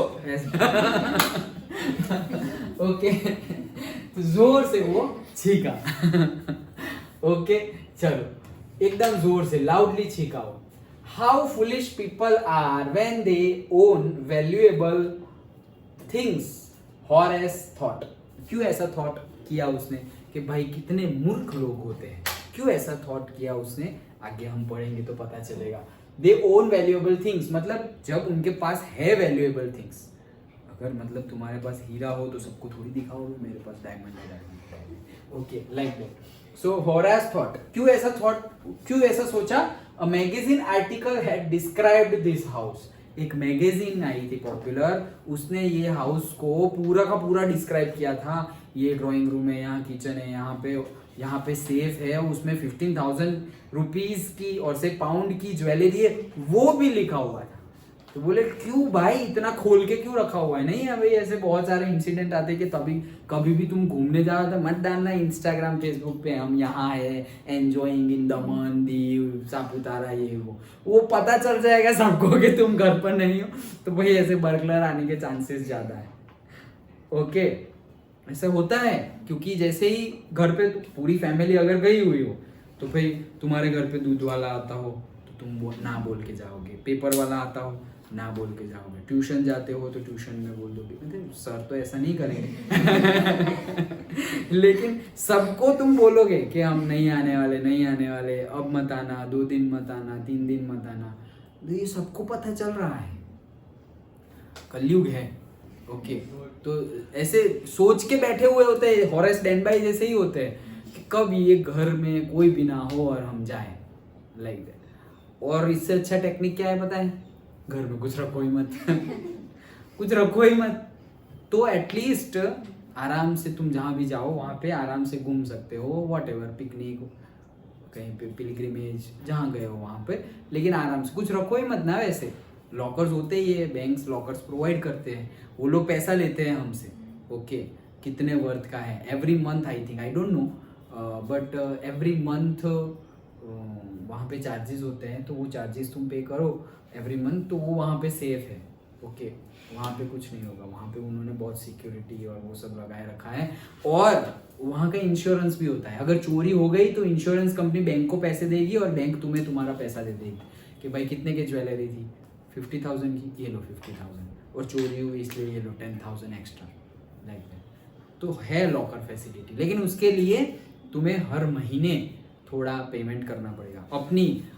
ओके, तो जोर से वो छीका ओके, चलो एकदम जोर से लाउडली छीका हो। How foolish people are when they own valuable things, Horace thought, क्यों ऐसा थॉट किया उसने कि भाई कितने मूर्ख लोग होते हैं, क्यों ऐसा थॉट किया उसने, आगे हम पढ़ेंगे तो पता चलेगा। दे ओन वैल्यूएबल थिंग्स, मतलब जब उनके पास है वैल्यूएबल थिंग्स, अगर मतलब तुम्हारे पास हीरा हो तो सबको थोड़ी दिखाओगे, मेरे पास डायमंड है, okay, like that. So Horace thought, क्यों ऐसा सोचा, a magazine article had described this house, एक मैगजीन आई थी पॉपुलर, उसने ये हाउस को पूरा का पूरा डिस्क्राइब किया था, ये ड्राइंग रूम है, यहाँ किचन है, यहाँ पे सेफ है, उसमें 15,000 रुपीज की और से पाउंड की ज्वेलरी है, वो भी लिखा हुआ था। तो बोले क्यों भाई इतना खोल के क्यों रखा हुआ है, नहीं है भाई, ऐसे बहुत सारे इंसिडेंट आते कि तभी कभी भी तुम घूमने जाओ तो मत डालना इंस्टाग्राम फेसबुक पे हम यहाँ है एंजॉइंग इन दमन दीव सापुतारा, ये वो पता चल जाएगा सबको कि तुम घर पर नहीं हो, तो भाई ऐसे बर्गलर आने के चांसेस ज्यादा है, ओके। ऐसा होता है क्योंकि जैसे ही घर पे पूरी फैमिली अगर गई हुई हो, तो भाई तुम्हारे घर पे दूध वाला आता हो तो तुम ना बोल के जाओगे, पेपर वाला आता हो ना बोल के जाओगे, ट्यूशन जाते हो तो ट्यूशन में बोल दोगे, मतलब सर तो ऐसा नहीं करेंगे लेकिन सबको तुम बोलोगे कि हम नहीं आने वाले, अब मत आना, 2 दिन मत आना, 3 दिन मत आना, तो ये सबको पता चल रहा है, कलयुग है, ओके। तो ऐसे सोच के बैठे हुए होते हैं, हॉरेस स्टैंड-बाय जैसे ही होते हैं कि कब ये घर में कोई भी ना हो और हम जाएं, लाइक दैट। और इससे अच्छा टेक्निक क्या है पता है, घर में कुछ रखो ही मत कुछ रखो ही मत, तो एटलीस्ट आराम से तुम जहाँ भी जाओ वहाँ पे आराम से घूम सकते हो, व्हाटएवर, पिकनिक, कहीं पे पिलग्रिमेज, जहाँ गए हो वहाँ पे, लेकिन आराम से कुछ रखो ही मत ना। वैसे लॉकर्स होते ही है, बैंक्स लॉकर्स प्रोवाइड करते हैं, वो लोग पैसा लेते हैं हमसे, ओके। कितने वर्थ का है, every month I think, I don't know, but every month वहाँ पे चार्जेस होते हैं, तो वो चार्जेस तुम पे करो एवरी मंथ, तो वो वहाँ पे सेफ है, ओके। वहाँ पे कुछ नहीं होगा, वहाँ पे उन्होंने बहुत सिक्योरिटी और वो सब लगाए रखा है, और वहाँ का इंश्योरेंस भी होता है, अगर चोरी हो गई तो इंश्योरेंस कंपनी बैंक को पैसे देगी और बैंक तुम्हें तुम्हारा पैसा दे देगी कि भाई कितने की ज्वेलरी थी, 50,000 की, ये लो 50,000, और चोरी हुई इसलिए ये लो 10,000 एक्स्ट्रा, लाइक दैट। तो है लॉकर फैसिलिटी, लेकिन उसके लिए तुम्हें हर महीने थोड़ा पेमेंट करना पड़ेगा,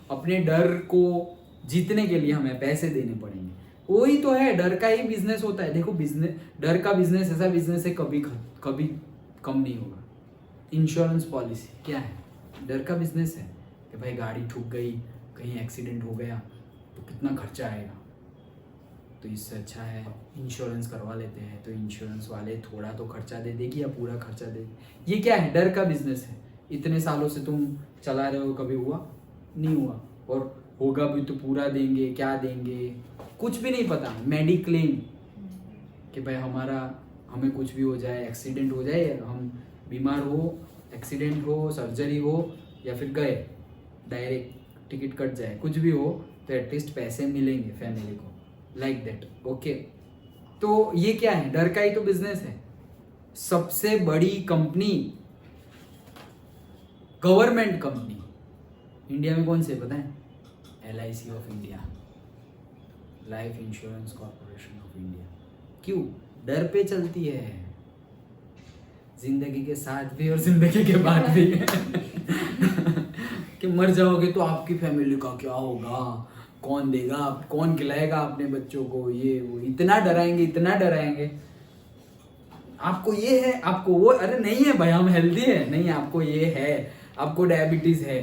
अपने डर को जीतने के लिए हमें पैसे देने पड़ेंगे, वही तो है, डर का ही बिजनेस होता है। देखो बिजनेस, डर का बिजनेस ऐसा बिजनेस है कभी कम नहीं होगा। इंश्योरेंस पॉलिसी क्या है, डर का बिजनेस है कि भाई गाड़ी ठुक गई, कहीं एक्सीडेंट हो गया तो कितना खर्चा आएगा, तो इससे अच्छा है इंश्योरेंस करवा लेते हैं, तो इंश्योरेंस वाले थोड़ा तो खर्चा दे देगी या पूरा खर्चा देगी। ये क्या है, डर का बिजनेस है, इतने सालों से तुम चला रहे हो, कभी हुआ नहीं हुआ, और होगा भी तो पूरा देंगे, क्या देंगे, कुछ भी नहीं पता। मेडिक्लेम कि भाई हमें कुछ भी हो जाए, एक्सीडेंट हो जाए, हम बीमार हो, एक्सीडेंट हो, सर्जरी हो, या फिर गए डायरेक्ट टिकट कट जाए, कुछ भी हो तो एटलीस्ट पैसे मिलेंगे फैमिली को, लाइक दैट। ओके, तो ये क्या है? डर का ही तो बिजनेस है। सबसे बड़ी कंपनी, गवर्नमेंट कंपनी इंडिया में कौन से पता है? LIC of India, life insurance corporation of India. क्यों? डर पे चलती है, जिंदगी के साथ भी और जिंदगी के बाद भी कि मर जाओगे तो आपकी फैमिली का क्या होगा, कौन देगा, कौन खिलाएगा अपने बच्चों को, ये वो, इतना डराएंगे, इतना डराएंगे। आपको ये है, आपको वो, अरे नहीं है भाई हम हेल्दी है, नहीं आपको ये है, आपको डायबिटीज है,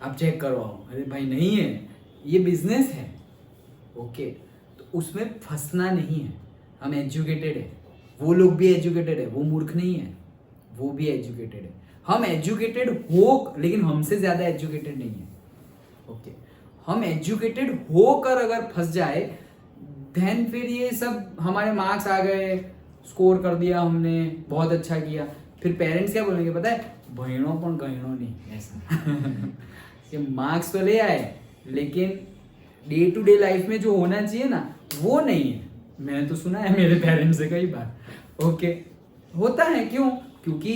आप चेक करवाओ, अरे भाई नहीं है, ये बिजनेस है। ओके, तो उसमें फंसना नहीं है। हम एजुकेटेड है, वो लोग भी एजुकेटेड है, वो मूर्ख नहीं है, वो भी एजुकेटेड है। हम एजुकेटेड हो, लेकिन हमसे ज्यादा एजुकेटेड नहीं है। ओके, हम एजुकेटेड होकर अगर फंस जाए देन फिर ये सब, हमारे मार्क्स आ गए, स्कोर कर दिया हमने, बहुत अच्छा किया, फिर पेरेंट्स क्या बोलेंगे पता है? बहनों पण गहनों नहीं, ऐसा ये मार्क्स तो ले आए लेकिन डे टू डे लाइफ में जो होना चाहिए ना वो नहीं है। मैंने तो सुना है मेरे पेरेंट्स से कई बार। ओके, होता है, क्यों? क्योंकि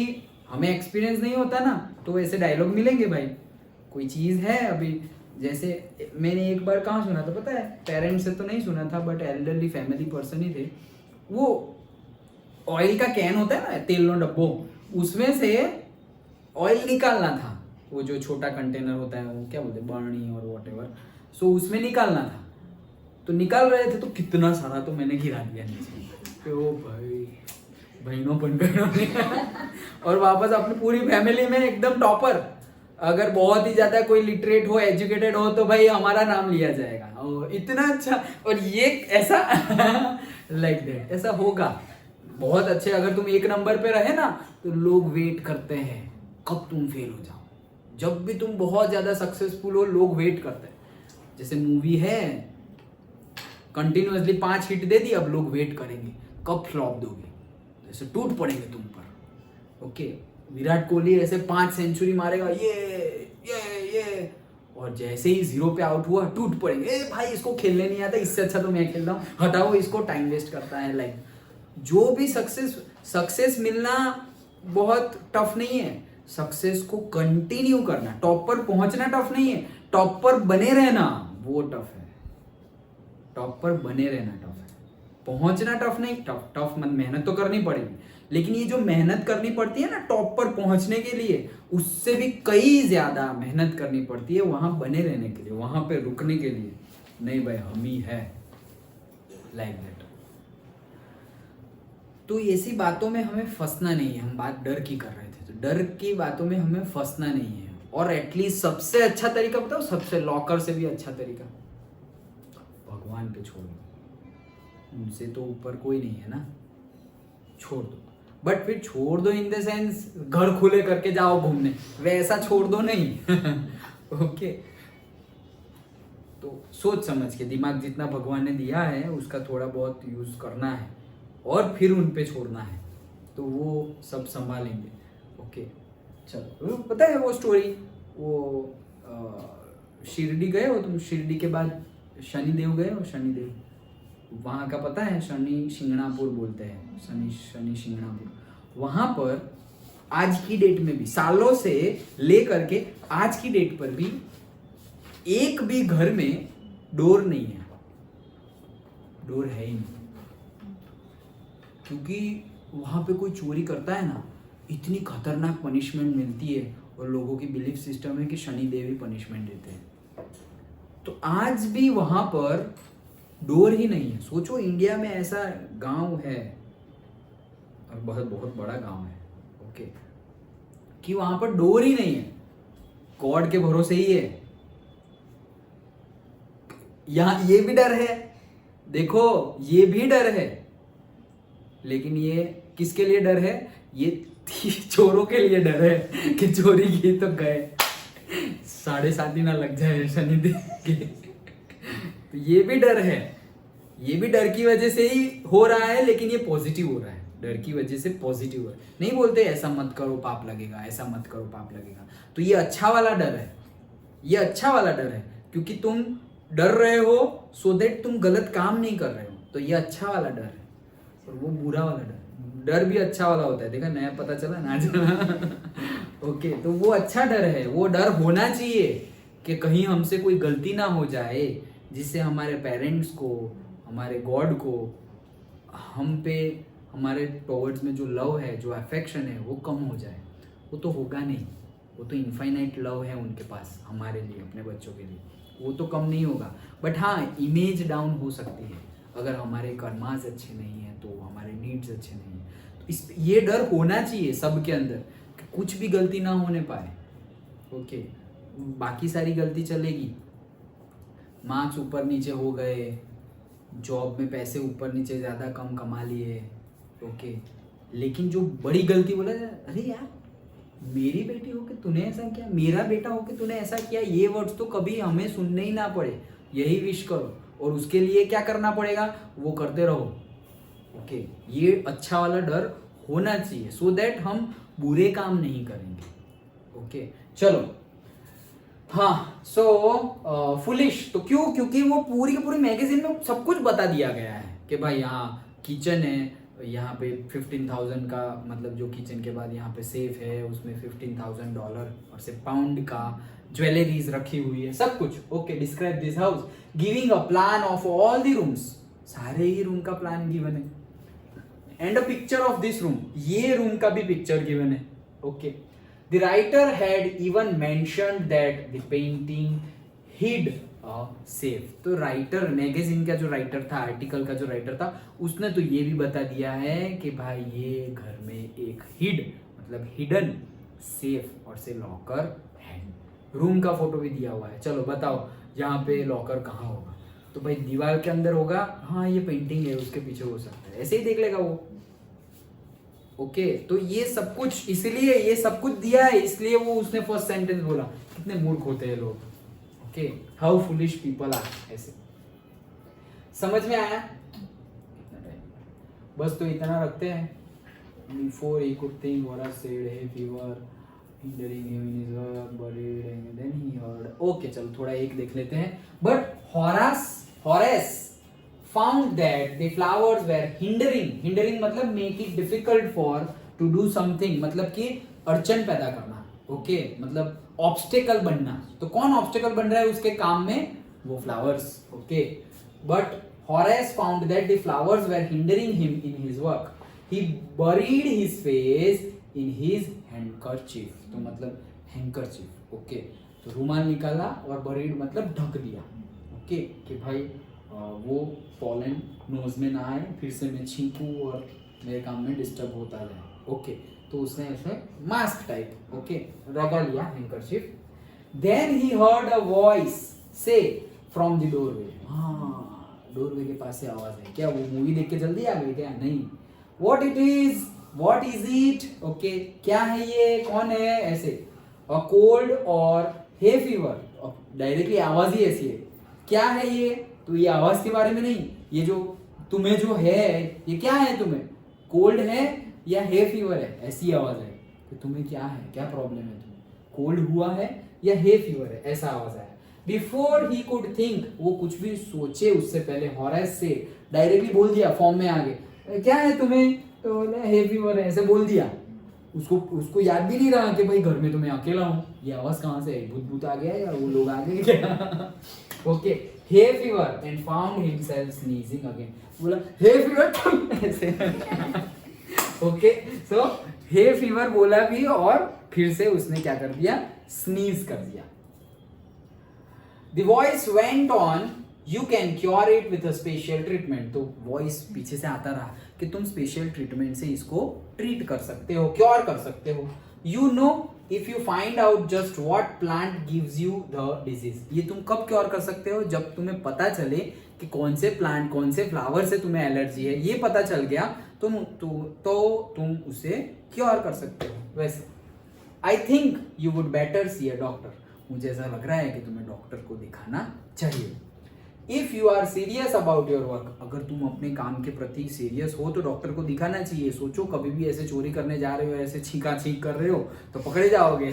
हमें एक्सपीरियंस नहीं होता ना, तो ऐसे डायलॉग मिलेंगे भाई। कोई चीज़ है, अभी जैसे मैंने एक बार कहाँ सुना था पता है? पेरेंट्स से तो नहीं सुना था, बट एल्डरली फैमिली पर्सन ही थे। वो ऑयल का कैन होता है ना, तेल नो डब्बो, उसमें से ऑयल निकालना था। वो जो छोटा कंटेनर होता है, वो क्या बोलते हैं, बर्नी और वॉटेवर, सो उसमें निकालना था। तो निकाल रहे थे तो कितना सारा तो मैंने गिरा दिया नीचे। ओ भाई, बहनों बन गए और वापस अपनी पूरी फैमिली में एकदम टॉपर। अगर बहुत ही ज्यादा कोई लिटरेट हो, एजुकेटेड हो, तो भाई हमारा नाम लिया जाएगा। और इतना अच्छा, और ये ऐसा लाइक दैट, ऐसा होगा। बहुत अच्छे, अगर तुम एक नंबर पे रहे ना तो लोग वेट करते हैं कब तुम फेल हो जाओ। जब भी तुम बहुत ज्यादा सक्सेसफुल हो, लोग वेट करते हैं। जैसे मूवी है, कंटिन्यूअसली 5 हिट दे दी, अब लोग वेट करेंगे कब फ्लॉप दोगे, जैसे टूट पड़ेंगे तुम पर। ओके, विराट कोहली ऐसे 5 सेंचुरी मारेगा, ये, और जैसे ही 0 पे आउट हुआ टूट पड़ेंगे, ए भाई इसको खेलने नहीं आता, इससे अच्छा तो मैं खेल रहा हूँ, हटाओ इसको, टाइम वेस्ट करता है। लाइक जो भी सक्सेस मिलना बहुत टफ नहीं है, सक्सेस को कंटिन्यू करना, टॉप पर पहुंचना टफ नहीं है, टॉप पर बने रहना वो टफ है। टॉप पर बने रहना टफ है, पहुंचना टफ नहीं। टफ मेहनत तो करनी पड़ेगी, लेकिन ये जो मेहनत करनी पड़ती है ना टॉप पर पहुंचने के लिए, उससे भी कई ज्यादा मेहनत करनी पड़ती है वहां बने रहने के लिए, वहां पे रुकने के लिए। नहीं भाई हम ही है, लाइक दैट। तो ऐसी बातों में हमें फंसना नहीं है। हम बात डर की कर रहे थे, तो डर की बातों में हमें फंसना नहीं है। और एटलीस्ट सबसे अच्छा तरीका बताओ, सबसे लॉकर से भी अच्छा तरीका, भगवान पे छोड़ दो। उनसे तो ऊपर कोई नहीं है ना, छोड़ दो। बट फिर छोड़ दो इन द सेंस घर खुले करके जाओ घूमने, वैसा छोड़ दो नहीं। ओके, तो सोच समझ के, दिमाग जितना भगवान ने दिया है उसका थोड़ा बहुत यूज करना है और फिर उन पे छोड़ना है, तो वो सब संभालेंगे। ओके, चलो, पता है वो स्टोरी, वो शिरडी गए हो तुम? शिरडी के बाद शनिदेव गए हो? शनिदेव वहाँ का पता है? शनि शिंगणापुर बोलते हैं, शनि शिंगणापुर। वहाँ पर आज की डेट में भी, सालों से लेकर के आज की डेट पर भी, एक भी घर में डोर नहीं है। डोर है ही नहीं, क्योंकि वहाँ पे कोई चोरी करता है ना, इतनी खतरनाक पनिशमेंट मिलती है। और लोगों की बिलीफ सिस्टम है कि शनिदेव ही पनिशमेंट देते हैं। तो आज भी वहाँ पर डोर ही नहीं है। सोचो इंडिया में ऐसा गांव है, और बहुत बहुत बड़ा गांव है, ओके, कि वहां पर डोर ही नहीं है, गॉड के भरोसे ही है। यहां ये भी डर है, देखो ये भी डर है, लेकिन ये किसके लिए डर है? ये चोरों के लिए डर है कि चोरी की तो गए, 7.5 ना लग जाए शनिदेव के। तो ये भी डर है, ये भी डर की वजह से ही हो रहा है, लेकिन ये पॉजिटिव हो रहा है, डर की वजह से पॉजिटिव हो रहा है। नहीं बोलते ऐसा मत करो पाप लगेगा, ऐसा मत करो पाप लगेगा, तो ये अच्छा वाला डर है, ये अच्छा वाला डर है, क्योंकि तुम डर रहे हो सो दैट तुम गलत काम नहीं कर रहे हो, तो ये अच्छा वाला डर है। और वो बुरा वाला डर भी अच्छा वाला होता है, देखा नया पता चला ना आज। ओके, तो वो अच्छा डर है, वो डर होना चाहिए कि कहीं हमसे कोई गलती ना हो जाए जिससे हमारे पेरेंट्स को, हमारे गॉड को, हम पे, हमारे टॉवर्ड्स में जो लव है, जो अफेक्शन है, वो कम हो जाए। वो तो होगा नहीं, वो तो इनफाइनाइट लव है उनके पास हमारे लिए, अपने बच्चों के लिए, वो तो कम नहीं होगा। बट हाँ, इमेज डाउन हो सकती है अगर हमारे कर्मास अच्छे नहीं हैं, तो हमारे नीड्स अच्छे नहीं हैं। तो इस ये डर होना चाहिए सबके अंदर कि कुछ भी गलती ना होने पाए। ओके, बाकी सारी गलती चलेगी, मार्क्स ऊपर नीचे हो गए, जॉब में पैसे ऊपर नीचे ज़्यादा कम कमा लिए, ओके, लेकिन जो बड़ी गलती बोला, अरे यार मेरी बेटी हो के तूने ऐसा किया, मेरा बेटा हो के तूने ऐसा किया, ये वर्ड्स तो कभी हमें सुनने ही ना पड़े, यही विश करो। और उसके लिए क्या करना पड़ेगा, वो करते रहो। ओके, ये अच्छा वाला डर होना चाहिए, सो दैट हम बुरे काम नहीं करेंगे। ओके, चलो, हाँ, सो फुलिश तो क्यों, क्योंकि वो पूरी की पूरी मैगजीन में सब कुछ बता दिया गया है कि भाई यहाँ किचन है, यहाँ पे 15,000 का, मतलब जो किचन के बाद यहाँ पे सेफ है, उसमें $15,000 और से पाउंड का ज्वेलरीज रखी हुई है, सब कुछ। Okay, describe this house giving a plan of all the rooms, सारे ही रूम का प्लान गिवन है, and a picture of this room, ये रूम का भी पिक्चर गिवन है। Okay, the writer had even mentioned that the painting hid safe. तो writer, magazine का जो राइटर था, आर्टिकल का जो राइटर था, उसने तो ये भी बता दिया है कि भाई ये घर में एक हिड, मतलब हिडन सेफ और से लॉकर है। रूम का फोटो भी दिया हुआ है। चलो बताओ यहाँ पे लॉकर कहाँ होगा, तो भाई दीवार के अंदर होगा, हाँ ये पेंटिंग है उसके पीछे हो सकता है, ऐसे ही देख लेगा वो। ओके, तो ये सब कुछ इसलिए, ये सब कुछ दिया है इसलिए वो उसने फर्स्ट सेंटेंस बोला। कितने मूर्ख होते हैं लोग। Okay, how foolish people are. ऐसे समझ में आया? बस तो इतना रखते हैं। Before he could think what I said, hay fever hindering him in his work, buried, and then he heard. Okay, चलो थोड़ा एक देख लेते हैं। But Horace found that the flowers were hindering मतलब make it difficult for to do something, मतलब कि अड़चन पैदा करना। ओके, मतलब ऑब्स्टेकल बनना। तो कौन ऑब्स्टेकल बन रहा है उसके काम में? वो flowers. Okay, but Horace found that the flowers were hindering him in his work. He buried his face in his handkerchief. तो मतलब handkerchief. ओके, तो रुमाल निकाला और buried मतलब ढक दिया। ओके, कि भाई वो पॉलन नोज में ना आए, फिर से मैं छींकूं और मेरे काम में डिस्टर्ब होता जाए। ओके, तो उसने ऐसे मास्क टाइप, ओके, लगा लिया handkerchief. Then he heard a voice से फ्रॉम द डोरवे। हाँ, डोरवे के पास से आवाज है। क्या वो मूवी देख के जल्दी आ गई क्या? नहीं। What it is, what is it, okay, क्या है ये, कौन है, ऐसे। अ कोल्ड और हे फीवर, डायरेक्टली आवाज ही ऐसी है। क्या है ये? तो ये आवाज के बारे में नहीं, ये जो तुम्हें जो है, ये क्या है, तुम्हें कोल्ड है या हे फीवर है, ऐसी आवाज है कि तुम्हें क्या है, क्या प्रॉब्लम है, तुम्हें कोल्ड हुआ है या हे फीवर है, ऐसा आवाज आया। बिफोर ही कुड थिंक, वो कुछ भी सोचे उससे पहले हॉरेस से डायरेक्टली बोल दिया, फॉर्म में आगे, क्या है तुम्हें, तो हे फीवर है, ऐसे बोल दिया। उसको याद भी नहीं रहा कि भाई घर में तो मैं अकेला हूँ, ये आवाज कहाँ से है, भूत आ गया या वो लोग आ गए क्या? Okay, hay fever and found himself sneezing again. बोला हे फीवर ऐसे। ओके, सो हे फीवर बोला भी और फिर से उसने क्या कर दिया, स्नीज कर दिया। The voice went on, you can cure it with a special treatment. तो वॉइस पीछे से आता रहा कि तुम स्पेशल ट्रीटमेंट से इसको ट्रीट कर सकते हो, क्योर कर सकते हो। You know if you find out just what plant gives you the disease. ये तुम कब क्योर कर सकते हो? जब तुम्हें पता चले कि कौन से प्लांट, कौन से फ्लावर से तुम्हें एलर्जी है, ये पता चल गया तो तुम उसे क्योर कर सकते हो। वैसे I think you would better C a doctor. मुझे ऐसा लग रहा है कि तुम्हें डॉक्टर को दिखाना चाहिए। If you are serious about your work, अगर तुम अपने काम के प्रति सीरियस हो तो डॉक्टर को दिखाना चाहिए। सोचो कभी भी ऐसे चोरी करने जा रहे हो, ऐसे छींका छींक कर रहे हो तो पकड़े जाओगे।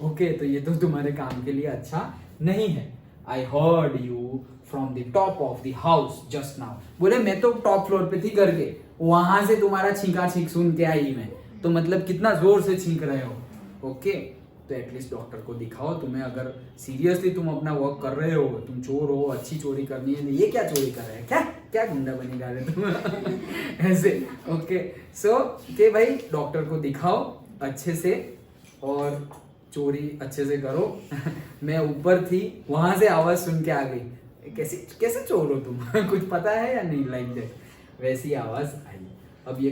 ओके, तो ये तो तुम्हारे काम के लिए अच्छा नहीं है। I heard you from the top of the house just now. बोले मैं तो टॉप फ्लोर पे थी घर के, वहां से तुम्हारा छींका छींक सुन के आई मैं, तो मतलब कितना जोर से छींक रहे हो। ओके, तो एटलीस्ट डॉक्टर को दिखाओ। तुम्हें अगर सीरियसली तुम अपना वर्क कर रहे हो, तुम चोर हो, अच्छी चोरी करनी है, ये क्या चोरी कर रहे हैं, क्या क्या गुंडा बनी जा रहे तुम। ऐसे। ओके, सो के भाई डॉक्टर को दिखाओ अच्छे से और चोरी अच्छे से करो। मैं ऊपर थी, वहां से आवाज सुन के आ गई, कैसे कैसे चोर हो तुम। कुछ पता है या नहीं, लाइक दैट वैसी आवाज आई। अब ये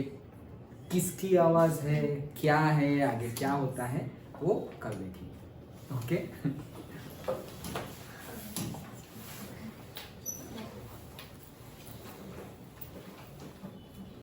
किसकी आवाज है, क्या है, आगे क्या होता है वो कल देखेंगे। ओके।